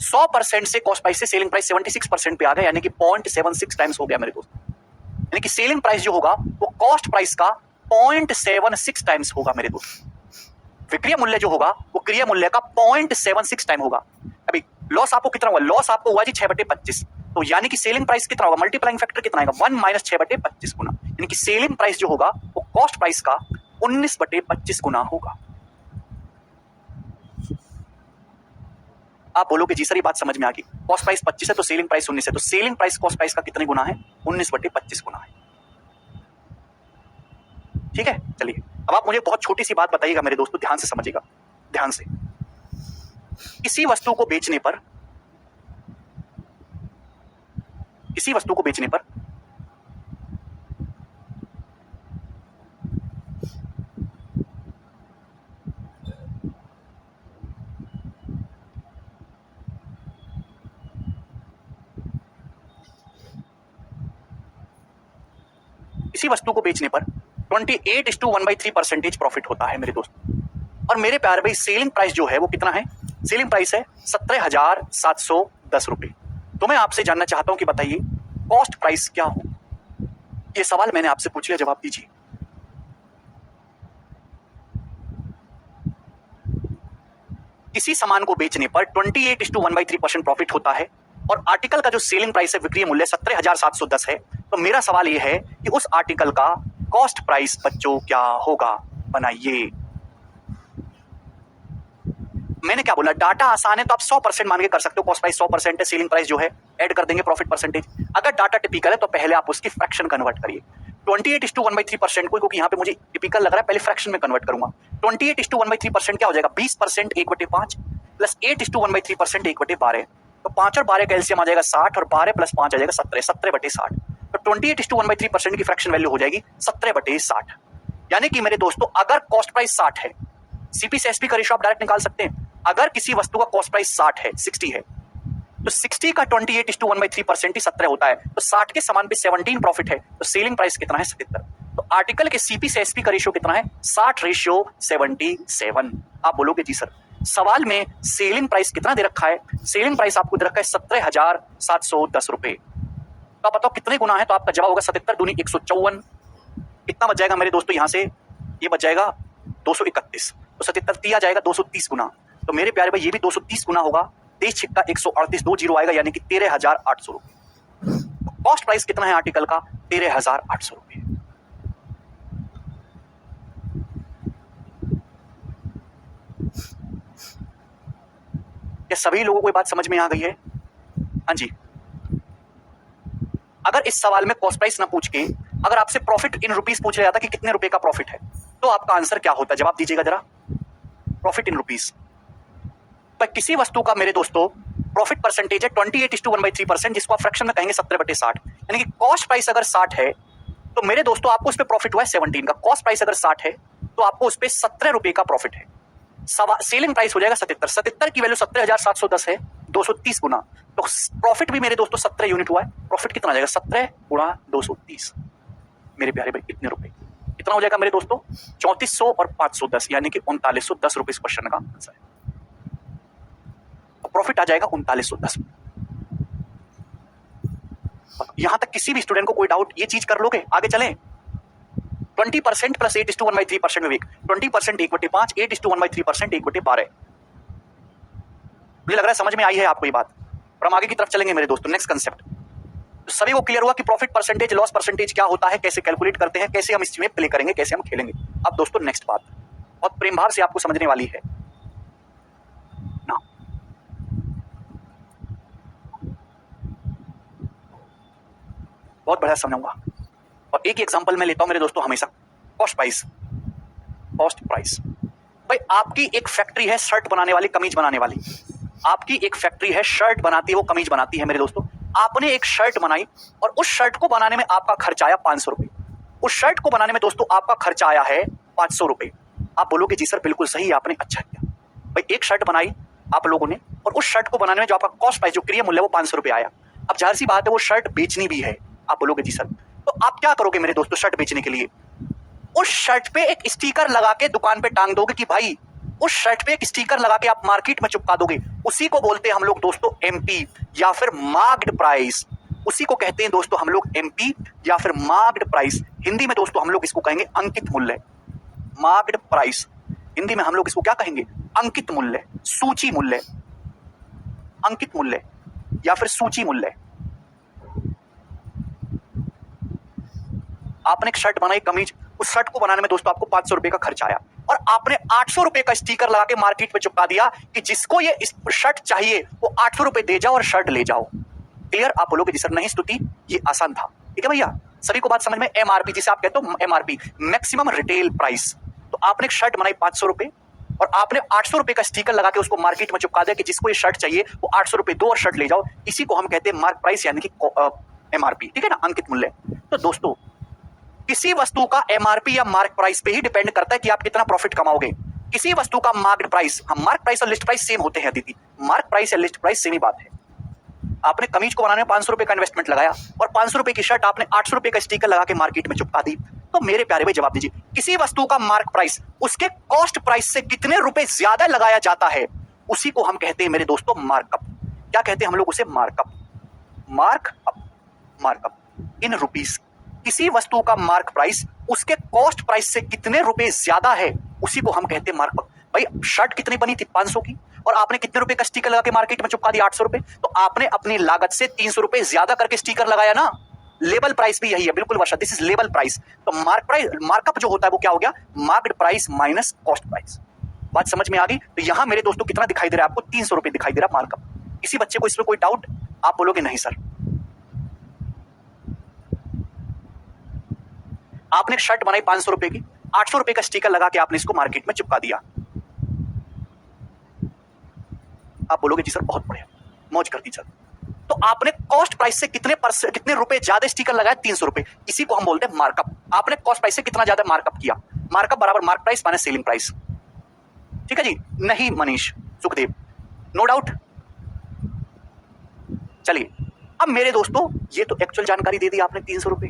Speaker 1: 100% से कॉस्ट प्राइस से सेलिंग प्राइस 76% पे आ गया, यानी कि 0.76 टाइम्स हो गया मेरे दोस्त, यानी कि सेलिंग प्राइस जो होगा वो कॉस्ट प्राइस का 0.76 टाइम्स होगा मेरे दोस्त। विक्रय मूल्य जो होगा वो क्रय मूल्य का 0.76 टाइम होगा। अभी लॉस आपको कितना हुआ, लॉस आपको हुआ जी 6/25, तो यानी कि सेलिंग प्राइस कितना होगा, मल्टीप्लाइंग फैक्टर कितना आएगा 1 माइनस 6/25 गुना, यानी कि सेलिंग प्राइस जो होगा वो कॉस्ट प्राइस का 19/25 गुना होगा। आप बोलोगे जी सर ये बात समझ में आ गई, कॉस्ट प्राइस 25 है तो सेलिंग प्राइस 19 है, तो सेलिंग प्राइस कॉस्ट प्राइस का कितने गुना है, 19/25 गुना है। ठीक है, चलिए अब आप मुझे बहुत छोटी सी बात बताइएगा मेरे दोस्तों, ध्यान से समझिएगा, ध्यान से। किसी वस्तु को बेचने पर किसी वस्तु को बेचने पर 28:1/3% प्रॉफिट होता है मेरे दोस्त। और मेरे प्यारे भाई सेलिंग प्राइस जो है वो कितना है, सेलिंग प्राइस है 17,710 रुपए। तो मैं आपसे जानना चाहता हूं कि बताइए कॉस्ट प्राइस क्या हो, ये सवाल मैंने आपसे पूछ लिया, जवाब दीजिए। किसी सामान को बेचने पर 28:1/3% प्रॉफिट होता है और आर्टिकल का जो सेलिंग प्राइस है विक्रय मूल्य 17,710 है, तो मेरा सवाल यह है कि उस आर्टिकल का कॉस्ट प्राइस बच्चों क्या होगा, बनाइए। मैंने क्या बोला, डाटा आसान है तो आप 100% मान के कर सकते हो, कॉस्ट प्राइस 100% है, सेलिंग प्राइस जो है ऐड कर देंगे प्रॉफिट परसेंटेज। अगर डाटा टिपिकल है तो पहले आप उसकी फ्रैक्शन कन्वर्ट करिए, 28:1/3% को, क्योंकि यहाँ पे मुझे टिपिकल लग रहा है, पहले फ्रैक्शन में कन्वर्ट करूंगा। 28:1/3% क्या हो जाएगा, 20% 1/5 प्लस 8:1/3% 1/12, तो 5 और 12 का एलसीएम आ जाएगा 60 और 12 प्लस 5 आ जाएगा 17, 17/60। तो 28:1/3% की फ्रैक्शन वैल्यू हो जाएगी 17/60। यानी कि मेरे दोस्तों अगर कॉस्ट प्राइस 60 है, सीपी से एसपी का रेशियो आप डायरेक्ट निकाल सकते हैं। अगर किसी वस्तु का कॉस्ट प्राइस 60 है, 60 है, तो 60 का 28:1/3% ही 17 होता है, तो 60 के समान पे 17 प्रॉफिट है, तो सेलिंग प्राइस कितना है 77। तो आर्टिकल के सीपी से एसपी का रेशियो कितना है 60:77। आप बोलोगे जी सर सवाल में सेलिंग प्राइस कितना दे रखा है, सेलिंग प्राइस आपको दे रखा है 17,710 रुपए, तो आप बताओ कितने गुना है, तो आपका जवाब होगा 77 दूनी 154। कितना बच जाएगा मेरे दोस्तों, यहां से ये बच जाएगा 231, तो 77 दिया जाएगा 230 गुना, तो मेरे प्यारे भाई ये भी 230 गुना होगा, 23 छिक्का 138, 2 जीरो आएगा, यानी कि 13,800 रुपए। कॉस्ट प्राइस कितना है आर्टिकल का 13,800 रुपए। क्या सभी लोगों को ये बात समझ में आ गई है? हाँ जी। अगर इस सवाल में कॉस्ट प्राइस ना पूछ के अगर आपसे प्रॉफिट इन रुपीस पूछ लिया जाता कि कितने रुपए का प्रॉफिट है, तो आपका आंसर क्या होता, जवाब दीजिएगा जरा। प्रॉफिट इन रुपीस पर किसी वस्तु का मेरे दोस्तों प्रॉफिट परसेंटेज है 28:1/3%, जिसको आप फ्रैक्शन में कहेंगे 17/60, यानी कि कॉस्ट प्राइस अगर 60 है तो मेरे दोस्तों आपको उस पर प्रॉफिट हुआ है 17 का, कॉस्ट प्राइस अगर 60 है तो आपको उस पर 17 रुपए का प्रॉफिट है, सेलिंग प्राइस हो जाएगा 77, 77 की वैल्यू 17,710 है, 230 गुना, तो प्रॉफिट भी मेरे दोस्तों 17 यूनिट हुआ है, प्रॉफिट कितना आ जाएगा 17 गुणा 230, मेरे प्यारे भाई कितने रुपए, कितना हो जाएगा मेरे दोस्तों? 3400 और 510 यानी कि 3910 रुपए इस क्वेश्चन का आंसर है। प्रॉफिट आ जाएगा 3910। यहां तक किसी भी स्टूडेंट को कोई डाउट, ये चीज कर लोगे? आगे चलें। 20% प्लस 8:1/3% विवेक, 20% 1/5, 8:1/3% 1/12। मुझे लग रहा है समझ में आई है आपको ये बात। और हम आगे की तरफ चलेंगे मेरे दोस्तों। नेक्स्ट कंसेप्ट, तो सभी को क्लियर हुआ कि प्रॉफिट परसेंटेज, लॉस परसेंटेज क्या होता है, कैसे कैलकुलेट करते हैं, कैसे हम इसमें प्ले करेंगे, कैसे हम खेलेंगे। अब दोस्तों नेक्स्ट बात बहुत प्रेम भाव से आपको समझने वाली है ना। बहुत बढ़िया समझाऊंगा और एक एग्जांपल मैं लेता हूं मेरे दोस्तों हमेशा। Cost price, cost price. भाई आपकी एक फैक्ट्री है शर्ट बनाने वाली, कमीज बनाने वाली। आपकी एक फैक्ट्री है, शर्ट बनाती है, वो कमीज बनाती है मेरे दोस्तों। आपने एक शर्ट बनाई और उस शर्ट को बनाने में आपका खर्चा आया 500 रुपए। उस शर्ट को बनाने में दोस्तों आपका खर्चा आया है 500 रुपए। आप बोलोगे जी सर बिल्कुल सही, आपने अच्छा किया। भाई एक शर्ट बनाई आप लोगों ने और उस शर्ट को बनाने में जो आपका कॉस्ट प्राइस, जो क्रिया मूल्य, वो 500 रुपए आया। अब जाहिर सी बात है वो शर्ट बेचनी भी है। आप बोलोगे जी सर, तो आप क्या करोगे मेरे दोस्तों शर्ट बेचने के लिए? उस शर्ट पे एक स्टिकर लगा के दुकान पे टांग दोगे कि भाई, उस शर्ट पे एक स्टिकर लगा के आप मार्केट में चिपका दोगे। उसी को बोलते हैं हम लोग दोस्तों एमपी या फिर मार्क्ड प्राइस। उसी को कहते हैं दोस्तों हम लोग एमपी या फिर मार्क्ड प्राइस। हिंदी में दोस्तों हम लोग इसको कहेंगे अंकित मूल्य। मार्क्ड प्राइस हिंदी में हम लोग इसको क्या कहेंगे? अंकित मूल्य, सूची मूल्य, अंकित मूल्य या फिर सूची मूल्य। आपने एक शर्ट बनाई, कमीज, उस शर्ट को बनाने में दोस्तों आपको 500 रुपए का खर्च आया और आपने 800 रुपए का स्टिकर लगा के मार्केट में चिपका दिया कि जिसको ये शर्ट चाहिए वो 800 रुपए दे जाओ और शर्ट ले जाओ। क्लियर? आप बोलोगे जी सर नहीं स्तुति, ये आसान था। ठीक है भैया, सभी को बात समझ में? एमआरपी जिसे आप कहते हो एमआरपी, मैक्सिमम रिटेल प्राइस। तो आपने एक शर्ट बनाई 500 रुपए और आपने 800 रुपए का स्टिकर लगा के उसको मार्केट में चिपका दिया कि जिसको ये शर्ट चाहिए वो 800 रुपए दो और शर्ट ले जाओ। इसी को हम कहते हैं मार्क प्राइस यानी कि एमआरपी। ठीक है ना, अंकित मूल्य। तो दोस्तों किसी वस्तु का एमआरपी या मार्क प्राइस पे ही डिपेंड करता है कि आप कितना प्रॉफिट कमाओगे। किसी वस्तु का मार्क्ड प्राइस, हम मार्क प्राइस और लिस्ट प्राइस सेम होते हैं दीदी, मार्क प्राइस या लिस्ट प्राइस सेम ही बात है। आपने कमीज को बनाने में 500 रुपए का इन्वेस्टमेंट लगाया और 500 रुपए की शर्ट आपने 800 रुपए का स्टिकर लगा के मार्केट में चिपका दी। तो मेरे प्यारे भाई जवाब दीजिए, किसी वस्तु का मार्क प्राइस उसके कॉस्ट प्राइस से कितने रुपए ज्यादा लगाया जाता है उसी को हम कहते हैं मेरे दोस्तों मार्कअप। क्या कहते हैं हम लोग उसे? मार्कअप। मार्कअप, मार्कअप इन रुपीस। किसी वस्तु का मार्क प्राइस उसके कॉस्ट प्राइस से कितने रुपए ज्यादा है उसी को हम कहते हैं मार्कअप। भाई शर्ट कितनी बनी थी? 500 की, और आपने कितने रुपए का स्टिकर लगा के मार्केट में चिपका दिया? 800 रुपए। तो आपने अपनी लागत से 300 रुपए ज्यादा करके स्टिकर लगाया ना। लेबल प्राइस भी यही है, बिल्कुल वर्षा, दिस इज लेबल प्राइस। तो मार्क प्राइस, मार्कअप जो होता है वो क्या हो गया? Marked price minus cost price. बात समझ में आ गई? तो यहां मेरे दोस्तों कितना दिखाई दे रहा है आपको? 300 रुपए दिखाई दे रहा है मार्कअप। किसी बच्चे को इसमें कोई डाउट? आप बोलोगे नहीं सर। आपने एक शर्ट बनाई 500 रुपए की, 800 रुपए का स्टिकर लगा के आपने इसको मार्केट में चिपका दिया। आप बोलोगे जी सर बहुत बढ़िया, मौज कर दी सर। तो आपने कॉस्ट प्राइस से कितने रुपए ज्यादा स्टिकर लगाया? 300 रुपए। इसी को हम बोलते हैं मार्कअप। आपने कॉस्ट प्राइस से कितना ज्यादा मार्कअप किया? मार्कअप बराबर mark price minus selling price. ठीक है जी? नहीं मनीष, सुखदेव, नो डाउट। चलिए अब मेरे दोस्तों ये तो एक्चुअल जानकारी दे दी आपने 300 रुपए।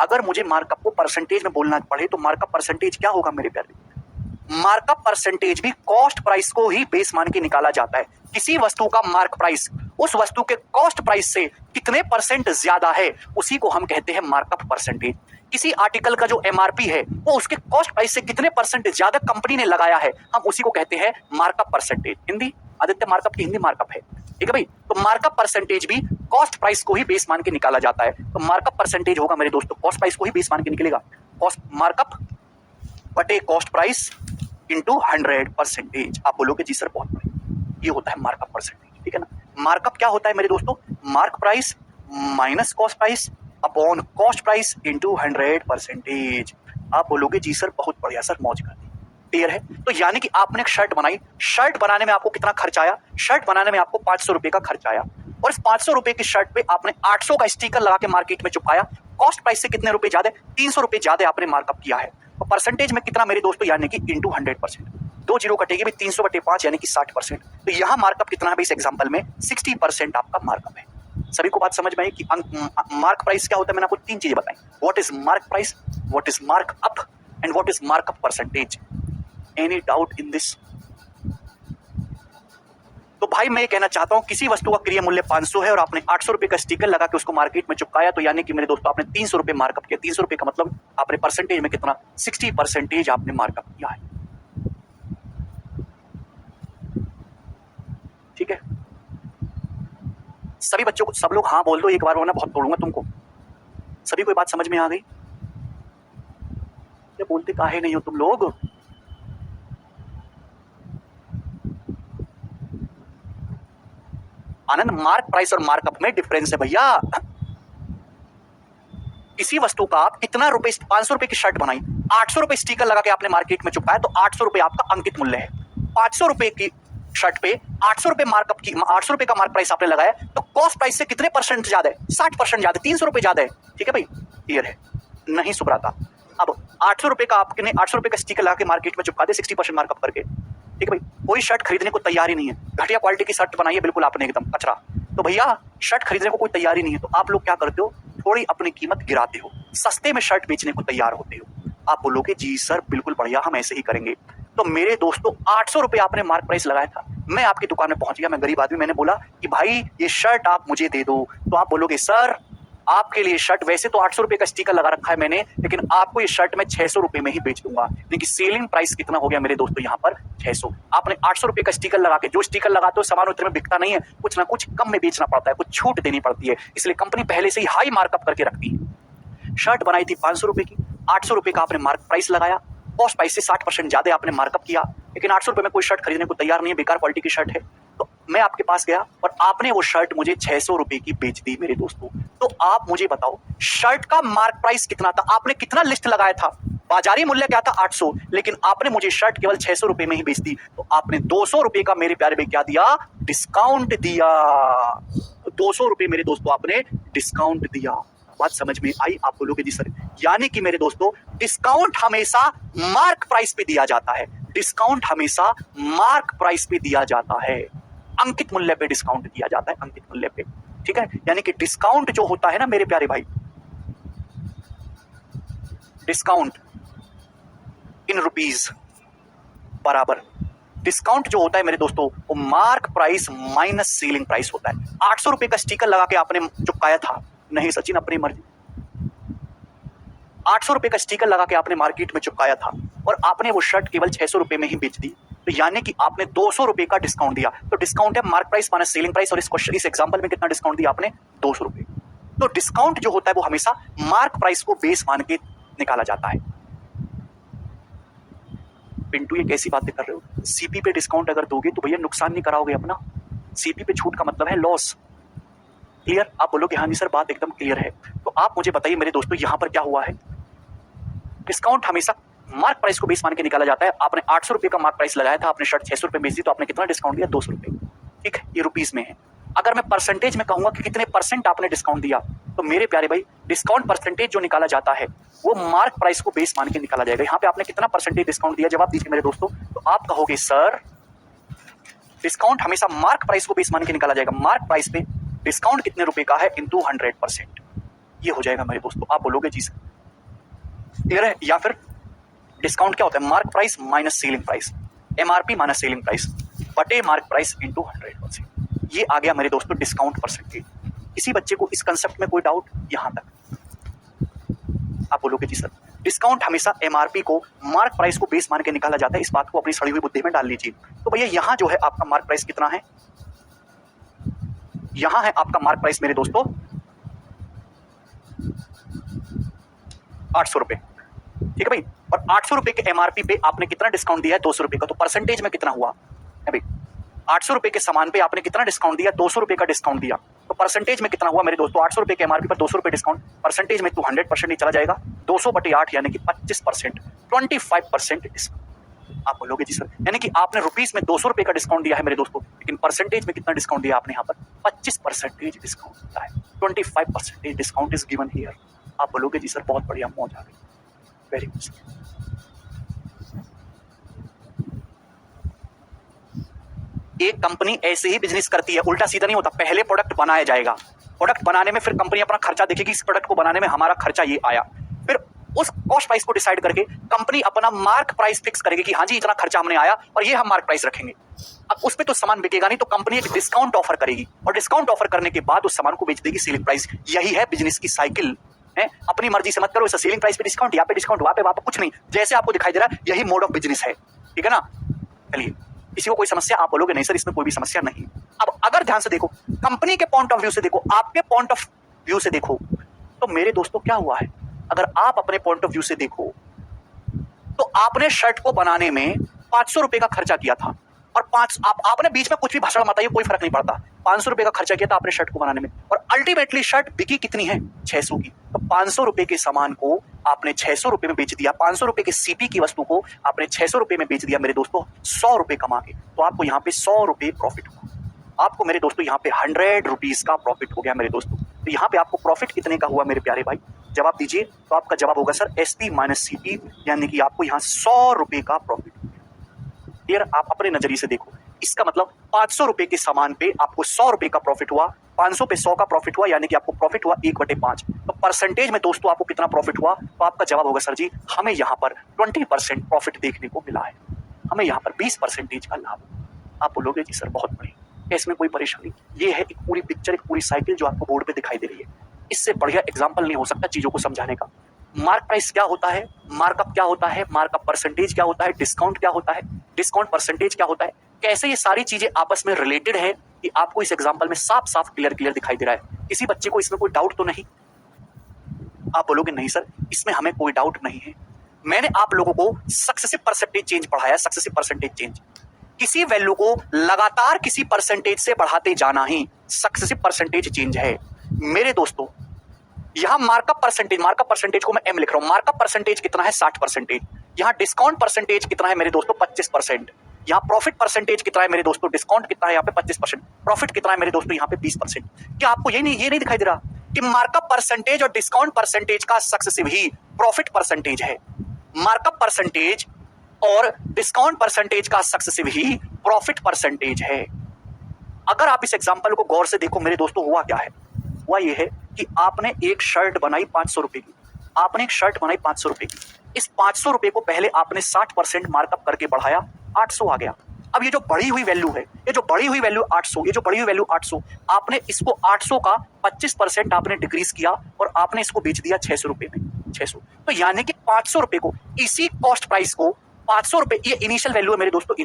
Speaker 1: अगर मुझे मार्कअप को परसेंटेज में बोलना पड़े तो मार्कअप परसेंटेज क्या होगा मेरे प्यारे? मार्कअप परसेंटेज भी कॉस्ट प्राइस को ही बेस मान के निकाला जाता है। किसी वस्तु का मार्क प्राइस उस वस्तु के कॉस्ट प्राइस से कितने परसेंट ज्यादा है उसी को हम कहते हैं मार्कअप परसेंटेज। किसी आर्टिकल का जो एमआरपी है वो उसके कॉस्ट प्राइस से कितने परसेंट ज्यादा कंपनी ने लगाया है, हम उसी को कहते हैं markup percentage. Hindi Aditya markup की हिंदी मार्कअप है। ठीक है भाई? तो मार्कअप परसेंटेज भी कॉस्ट प्राइस को ही बेस मान के निकाला जाता है। तो मार्कअप परसेंटेज होगा मेरे दोस्तों, कॉस्ट प्राइस को ही बेस मान के निकलेगा। कॉस्ट मार्कअप बटे कॉस्ट प्राइस इंटू 100%। आप बोलोगे जी सर बहुत बढ़िया, ये होता है मार्कअप परसेंटेज। ठीक है ना? मार्कअप क्या होता है मेरे दोस्तों? Mark price minus cost price upon cost price into 100%। आप बोलोगे जी सर बहुत बढ़िया सर, मौज कर दी। क्लियर है? तो यानी कि आपने एक शर्ट बनाई, शर्ट बनाने में आपको कितना खर्च आया? शर्ट बनाने में आपको 500 रुपए का खर्च आया और इस 500 रुपए की शर्ट पे आपने 800 का स्टिकर लगा के मार्केट में चिपकाया। कॉस्ट प्राइस से कितने रुपए ज्यादा? 300 रुपए ज्यादा आपने मार्कअप किया है। तो परसेंटेज में कितना मेरे दोस्तों? यानी कि इंटू 100%। 2 जीरो कटेगी भी, 300/5 यानी कि 60%। तो यहाँ मार्कअप कितना है इस एग्जाम्पल में? 60% आपका मार्कअप है। सभी को बात समझ में आई कि मार्क प्राइस क्या होता है? मैंने आपको 3 चीजें बताई। What is mark price, what is mark up and what is markup percentage? Any doubt in this? तो भाई मैं कहना चाहता हूं किसी वस्तु का क्रय मूल्य 500 है और आपने 800 रुपए का स्टिकर लगा के उसको मार्केट में चिपकाया, तो यानी कि मेरे दोस्तों आपने 300 रुपए मार्कअप किया। 300 रुपए का मतलब आपने परसेंटेज में कितना? 60% आपने मार्कअप किया है। ठीक है, सभी बच्चों को, सब लोग हाँ बोल दो एक बार, वरना बहुत तोड़ूंगा तुमको। सभी को बात समझ में आ गई? क्या बोलते काहे नहीं हो तुम लोग? आनंद, मार्क प्राइस और मार्कअप में डिफरेंस है भैया। किसी वस्तु का आप कितना रुपए, 500 रुपए की शर्ट बनाई, 800 रुपए स्टिकर लगा के आपने मार्केट में चुकाया, तो 800 रुपए आपका अंकित मूल्य है। 500 रुपए की शर्ट पे 800 रुपए मार्कअप की, 800 रुपए का मार्क प्राइस आपने लगाया, तो कॉस्ट प्राइस से कितने परसेंट ज्यादा है? 60% ज्यादा, 300 रुपए ज्यादा है। ठीक है भाई, क्लियर है? नहीं सुब्राता। अब 800 रुपए का आपने 800 रुपए का स्टिकर लगा के मार्केट में चिपका दे 60% मार्कअप करके। ठीक है भाई, कोई शर्ट खरीदने को तैयार ही नहीं है, घटिया क्वालिटी की शर्ट बनाई है बिल्कुल आपने, एकदम कचरा। तो भैया शर्ट खरीदने को कोई तैयार ही नहीं है, तो आप लोग क्या करते हो? थोड़ी अपनी कीमत गिराते हो, सस्ते में शर्ट बेचने को तैयार होते हो। आप बोलोगे जी सर बिल्कुल बढ़िया, हम ऐसे ही करेंगे। तो मेरे दोस्तों 800 रुपए आपने मार्क प्राइस लगाया था, मैं आपकी दुकान में पहुंच गया, मैं गरीब आदमी, मैंने बोला कि भाई ये शर्ट आप मुझे दे दो, तो आप बोलोगे सर आपके लिए शर्ट, वैसे तो 800 रुपए का स्टिकर लगा रखा है मैंने, लेकिन आपको ये शर्ट मैं 600 रुपए में ही बेच दूंगा। लेकिन सेलिंग प्राइस कितना हो गया मेरे दोस्तों यहाँ पर? 600। आपने 800 रुपए का स्टिकर लगा के, जो स्टिकर लगाते हो सामान उतने में बिकता नहीं है, कुछ ना कुछ कम में बेचना पड़ता है, कुछ छूट देनी पड़ती है, इसलिए कंपनी पहले से ही हाई मार्कअप करके रखती है। शर्ट बनाई थी 500 रुपए की, 800 रुपए का आपने मार्क प्राइस लगाया, कॉस्ट प्राइस से 60% ज्यादा आपने मार्कअप किया, लेकिन 800 रुपए में कोई शर्ट खरीदने को तैयार नहीं है, बेकार क्वालिटी की शर्ट है। तो मैं आपके पास गया और आपने वो शर्ट मुझे 600 रुपए की बेच दी मेरे दोस्तों। तो आप मुझे बताओ शर्ट का मार्क प्राइस कितना था? आपने कितना लिस्ट लगाया था? बाजारी मूल्य क्या था? 800, लेकिन आपने मुझे शर्ट केवल 600 रुपए में ही बेच दी। तो आपने 200 रुपए का मेरे प्यारे में क्या दिया? डिस्काउंट दिया। 200 रुपए मेरे दोस्तों आपने डिस्काउंट दिया। बात समझ में आई? आप बोलोगे जी सर, यानी कि मेरे दोस्तों डिस्काउंट हमेशा मार्क प्राइस पे दिया जाता है, डिस्काउंट हमेशा मार्क प्राइस पे दिया जाता है, अंकित मूल्य पे डिस्काउंट दिया जाता है, अंकित मूल्य पे। ठीक है, यानी कि डिस्काउंट जो होता है ना मेरे प्यारे भाई, डिस्काउंट इन रुपीज बराबर, डिस्काउंट जो होता है मेरे दोस्तों वो mark price minus selling price होता है। 800 रुपए का स्टिकर लगा के आपने चुकाया था, नहीं सचिन अपनी मर्जी, 800 रुपए का स्टिकर लगा के आपने मार्केट में चुकाया था और आपने वो शर्ट केवल 600 रुपए में ही बेच दी, तो यानी कि आपने 200 रुपए का डिस्काउंट दिया। तो डिस्काउंट है mark price minus selling price, और इस एग्जांपल में कितना डिस्काउंट दिया आपने? 200 रुपए। तो डिस्काउंट जो होता है वो हमेशा मार्क प्राइस को बेस मान के निकाला जाता है। पिंटू ये कैसी बातें कर रहे हो? सीपी पे डिस्काउंट अगर दोगे तो भैया नुकसान नहीं कराओगे अपना, सीपी पे छूट का मतलब है लॉस। क्लियर? आप बोलोगे हाँ जी सर बात एकदम क्लियर है। तो आप मुझे बताइए मेरे दोस्तों यहां पर क्या हुआ है? डिस्काउंट हमेशा मार्क प्राइस को बेस मान के निकाला जाता है। आपने 800 रुपए का मार्क प्राइस लगाया था, आपने शर्ट 600 रुपए बेच दी, तो आपने कितना डिस्काउंट दिया? 200 रुपए। ठीक है, ये रुपीज में है। अगर मैं परसेंटेज में कहूंगा कि कितने परसेंट आपने डिस्काउंट दिया, तो मेरे प्यारे भाई डिस्काउंट परसेंटेज जो निकाला जाता है वो मार्क प्राइस को बेस मान के निकाला जाएगा। यहाँ पे आपने कितना परसेंटेज डिस्काउंट दिया? जवाब दीजिए मेरे दोस्तों। तो आप कहोगे सर डिस्काउंट हमेशा मार्क प्राइस को बेस मान के निकाला जाएगा, मार्क प्राइस पे डिस्काउंट कितने रुपए का है इंटू 100%, ये हो जाएगा मेरे दोस्तों। आप बोलोगे जी सर क्लियर है? या फिर डिस्काउंट क्या होता है? Mark price minus selling price, MRP minus selling price बटे मार्क प्राइस इंटू 100%, ये आ गया मेरे दोस्तों डिस्काउंट परसेंटेज। किसी बच्चे को इस कंसेप्ट में कोई डाउट यहां तक? आप बोलोगे जी सर डिस्काउंट हमेशा एमआरपी को मार्क प्राइस को बेस मान के निकाला जाता है, इस बात को अपनी सड़ी हुई बुद्धि में डाल लीजिए। तो भैया यहां जो है आपका मार्क प्राइस कितना है? यहां है आपका मार्क प्राइस मेरे दोस्तों 800 रुपए। ठीक है भाई, और 800 रुपए के एमआरपी पे आपने कितना डिस्काउंट दिया है? 200 रुपए का। तो परसेंटेज में कितना हुआ है भाई? 800 रुपए के सामान पे आपने कितना डिस्काउंट दिया? 200 रुपए का डिस्काउंट दिया। तो परसेंटेज में कितना हुआ मेरे दोस्तों? 800 रुपए के एमआरपी पर 200 रुपए डिस्काउंट, परसेंटेज में तो 100% ही चला जाएगा। 200 बटे 8 यानी कि 25%, 25% डिस्काउंट। आप बोलोगे जी सर यानी कि आपने रुपीस में 200 रुपए का डिस्काउंट दिया है मेरे दोस्तों, लेकिन परसेंटेज में कितना डिस्काउंट दिया आपने? यहाँ पर 25% डिस्काउंट होता है, 25% डिस्काउंट इज गिवन हियर। आप बोलोगे जी सर बहुत बढ़िया, मौज आ गई, वेरी गुड सर। एक कंपनी ऐसे ही बिजनेस करती है, उल्टा सीधा नहीं होता। पहले प्रोडक्ट बनाया जाएगा, प्रोडक्ट बनाने में फिर कंपनी अपना खर्चा देखेगी, इस प्रोडक्ट को बनाने में हमारा खर्चा ये आया, फिर उस कॉस्ट प्राइस को डिसाइड करके कंपनी अपना मार्क प्राइस फिक्स करेगी कि हाँ जी इतना खर्चा हमने आया और ये हम मार्क प्राइस रखेंगे। अब उस पे तो सामान बिकेगा नहीं, तो कंपनी एक डिस्काउंट ऑफर करेगी और डिस्काउंट ऑफर करने के बाद उस सामान को बेच देगी सेलिंग प्राइस। यही है बिजनेस की साइकिल है। अपनी मर्जी से मत करो, इसे सेलिंग प्राइस पे डिस्काउंट, यहाँ पे डिस्काउंट, वहां पे कुछ नहीं, जैसे आपको दिखाई दे रहा है यही मोड ऑफ बिजनेस है। ठीक है ना? चलिए, किसी को कोई समस्या? आप बोलोगे नहीं सर इसमें कोई भी समस्या नहीं। अब अगर ध्यान से देखो, कंपनी के पॉइंट ऑफ व्यू से देखो, आपके पॉइंट ऑफ व्यू से देखो, तो मेरे दोस्तों क्या हुआ है, अगर आप अपने पॉइंट ऑफ व्यू से देखो तो आपने शर्ट को बनाने में 500 रुपए का खर्चा किया था और आपने बीच में कुछ भी भाषण मत आइए, कोई फर्क नहीं पड़ता, 500 रुपए का खर्चा किया था आपने शर्ट को बनाने में और अल्टीमेटली शर्ट बिकी कितनी है? 600 की। तो 500 रुपए के सामान को आपने 600 रुपए में बेच दिया, 500 रुपए के सीपी की वस्तु को आपने 600 रुपए में बेच दिया मेरे दोस्तों 100 रुपए कमा के। तो आपको यहाँ पे 100 रुपए प्रॉफिट हुआ। आपको मेरे दोस्तों यहाँ पे 100 रुपीज का प्रॉफिट हो गया मेरे दोस्तों। तो यहाँ पे आपको प्रॉफिट कितने का हुआ मेरे प्यारे भाई? जवाब दीजिए। तो आपका जवाब होगा सर एसपी माइनस सीपी, यानी कि आपको यहाँ 100 रुपए का प्रॉफिट। क्लियर? आप अपने नजरिए से देखो, इसका मतलब 500 रुपए के सामान पे आपको 100 रुपए का प्रॉफिट हुआ, 500 पे 100 का प्रॉफिट हुआ, यानी कि आपको प्रॉफिट हुआ 1/5। तो परसेंटेज में दोस्तों आपको कितना प्रॉफिट हुआ? तो आपका जवाब होगा सर जी हमें यहाँ पर 20% प्रॉफिट देखने को मिला है, हमें यहाँ पर 20% का लाभ। आप बोलोगे जी सर बहुत बढ़िया, इसमें कोई परेशानी? ये है एक पूरी पिक्चर, एक पूरी साइकिल जो आपको बोर्ड पे दिखाई दे रही है। इससे बढ़िया एग्जांपल नहीं हो सकता चीजों को समझाने का। मार्क प्राइस क्या होता है, मार्कअप क्या होता है, मार्कअप परसेंटेज क्या होता है, डिस्काउंट क्या होता है, डिस्काउंट परसेंटेज क्या होता है, कैसे ये सारी चीजें आपस में रिलेटेड है कि आपको इस एग्जांपल में साफ साफ क्लियर दिखाई दे रहा है। किसी बच्चे को इसमें कोई डाउट तो नहीं? आप बोलोगे नहीं सर इसमें हमें कोई डाउट नहीं है। मैंने आप लोगों को सक्सेसिव परसेंटेज चेंज पढ़ाया। सक्सेसिव परसेंटेज चेंज, किसी वैल्यू को लगातार किसी परसेंटेज से बढ़ाते जाना ही सक्सेसिव परसेंटेज चेंज है मेरे दोस्तों। यहां मार्कअप परसेंटेज को मैं एम लिख रहा हूं। मार्कअप परसेंटेज कितना है? 60%। यहां डिस्काउंट परसेंटेज कितना है मेरे दोस्तों? 25%। यहां प्रॉफिट परसेंटेज कितना है मेरे दोस्तों? डिस्काउंट कितना है यहाँ पे? 25%। प्रॉफिट कितना है मेरे दोस्तों? यहाँ पे 20%। क्या आपको ये नहीं दिखाई दे रहा कि मार्कअप परसेंटेज और डिस्काउंट परसेंटेज का सक्सेसिव ही प्रॉफिट परसेंटेज है? मार्कअप परसेंटेज और डिस्काउंट परसेंटेज का सक्सेसिव ही प्रॉफिट परसेंटेज है। अगर आप इस एग्जांपल को गौर से देखो मेरे दोस्तों, हुआ क्या है? हुआ ये है कि आपने एक शर्ट बनाई 500 रुपए की, आपने एक शर्ट बनाई 500 रुपए की। इस 500 रुपए को पहले आपने 60% मार्कअप करके बढ़ाया, 800 आ गया। अब ये जो बढ़ी हुई वैल्यू है, ये जो बढ़ी हुई वैल्यू 800, ये जो बढ़ी हुई वैल्यू 800, आपने इसको 800 का 25% आपने डिक्रीज किया और आपने इसको बेच दिया 600 रुपए में। 600, तो यानी कि 500 रुपए को, इसी कॉस्ट प्राइस को 500 रुपए, ये इनिशियल वैल्यू है मेरे दोस्तों,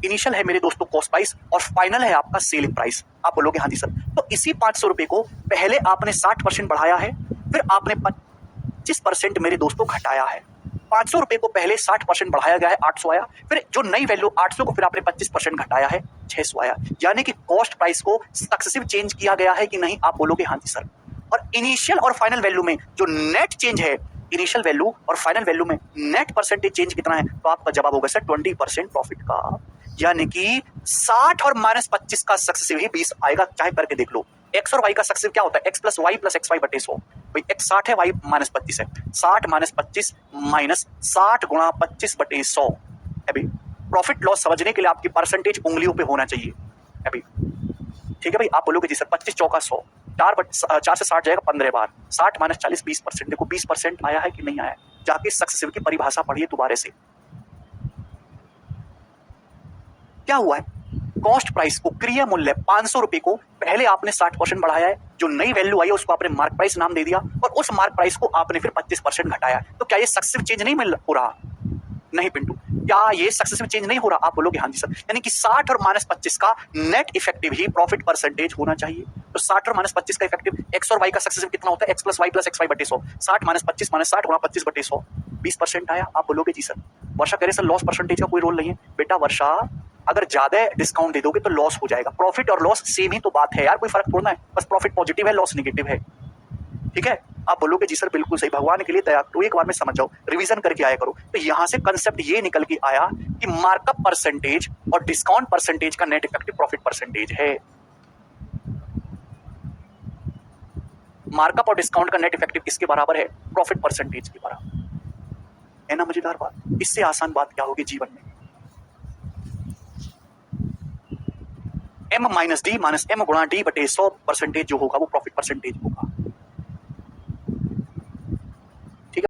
Speaker 1: इनिशियल है मेरे दोस्तों कॉस्ट प्राइस और फाइनल है आपका सेलिंग प्राइस। आप बोलोगे हाँ जी सर, तो इसी 500 रुपए को पहले आपने 60% बढ़ाया है, फिर आपने 25% मेरे दोस्तों घटाया है। 500 रुपए को पहले 60% बढ़ाया गया है, 800 आया, फिर जो नई वैल्यू 800 को फिर आपने 25% घटाया है, 600 आया। यानी कि कॉस्ट प्राइस को सक्सेसिव चेंज किया गया है कि नहीं? आप बोलोगे हाँ जी सर। और इनिशियल और फाइनल वैल्यू में जो नेट चेंज है, इनिशियल वैल्यू और फाइनल वैल्यू में नेट परसेंटेज चेंज कितना है? तो आपका जवाब होगा सर 20% प्रॉफिट का। यानी कि 60 और -25 का सक्सेसिव ही 20 आएगा, चाहे करके देख लो। एक्स और वाई का सक्सेसिव क्या होता है? X plus y plus x y बटे 100। भाई एक्स 60 है, वाई -25 है। 60 -25 माइनस 60 गुणा 25 बटे 100 है भाई। प्रॉफिट लॉस समझने के लिए आपकी परसेंटेज उंगलियों पे होना चाहिए है भाई। ठीक है भाई। आप बोलोगे जी सर 25 चौका 100, 4 से 60 जाएगा 15 बार, 60 - 40 20%। देखो 20% आया है कि नहीं आया? जाके सक्सेसिव की परिभाषा पढ़िए दोबारा से। क्या हुआ है? कॉस्ट प्राइस को, क्रिया मूल्य 500 रुपए को पहले आपने 60% बढ़ाया है, जो नई वैल्यू आई है उसको आपने मार्क प्राइस नाम दे दिया और उस मार्क प्राइस को आपने फिर 25% घटाया। तो क्या ये सक्सेसिव चेंज नहीं हो रहा? नहीं पिंटू, क्या ये सक्सेसिव चेंज नहीं हो रहा? आप बोलोगे हाँ जी सर। यानी कि 60 और -25 का नेट इफेक्टिव ही प्रॉफिट परसेंटेज होना चाहिए। तो 60 और -25 का इफेक्टिव, एक्स और वाई का सक्सेसिव कितना होता है? X plus y plus x y बटे 100। 60 - 25 माइनस 60 गुणा 25 बटे 100, 20% आया। आप बोलोगे जी सर। वर्षा कह रहे सर लॉस परसेंटेज का कोई रोल नहीं है। बेटा वर्षा, अगर ज्यादा डिस्काउंट दे दोगे तो लॉस हो जाएगा। प्रॉफिट और लॉस सेम ही तो बात है यार, कोई फर्क थोड़ा है। बस प्रॉफिट पॉजिटिव है, लॉस नेगेटिव है। ठीक है। आप बोलोगे जी सर बिल्कुल सही, भगवान के लिए दया करो, एक बार में समझ जाओ, रिवीजन करके आया करो। तो यहां से कंसेप्ट ये निकल के आया कि मार्कअप परसेंटेज और डिस्काउंट परसेंटेज का नेट इफेक्टिव प्रॉफिट परसेंटेज है। मार्कअप और डिस्काउंट का नेट इफेक्टिव किसके बराबर है? प्रॉफिट परसेंटेज के बराबर है ना। मजेदार बात। इससे आसान बात क्या होगी जीवन में? M - D - M गुणा D बटे 100% जो होगा वो प्रॉफिट परसेंटेज होगा।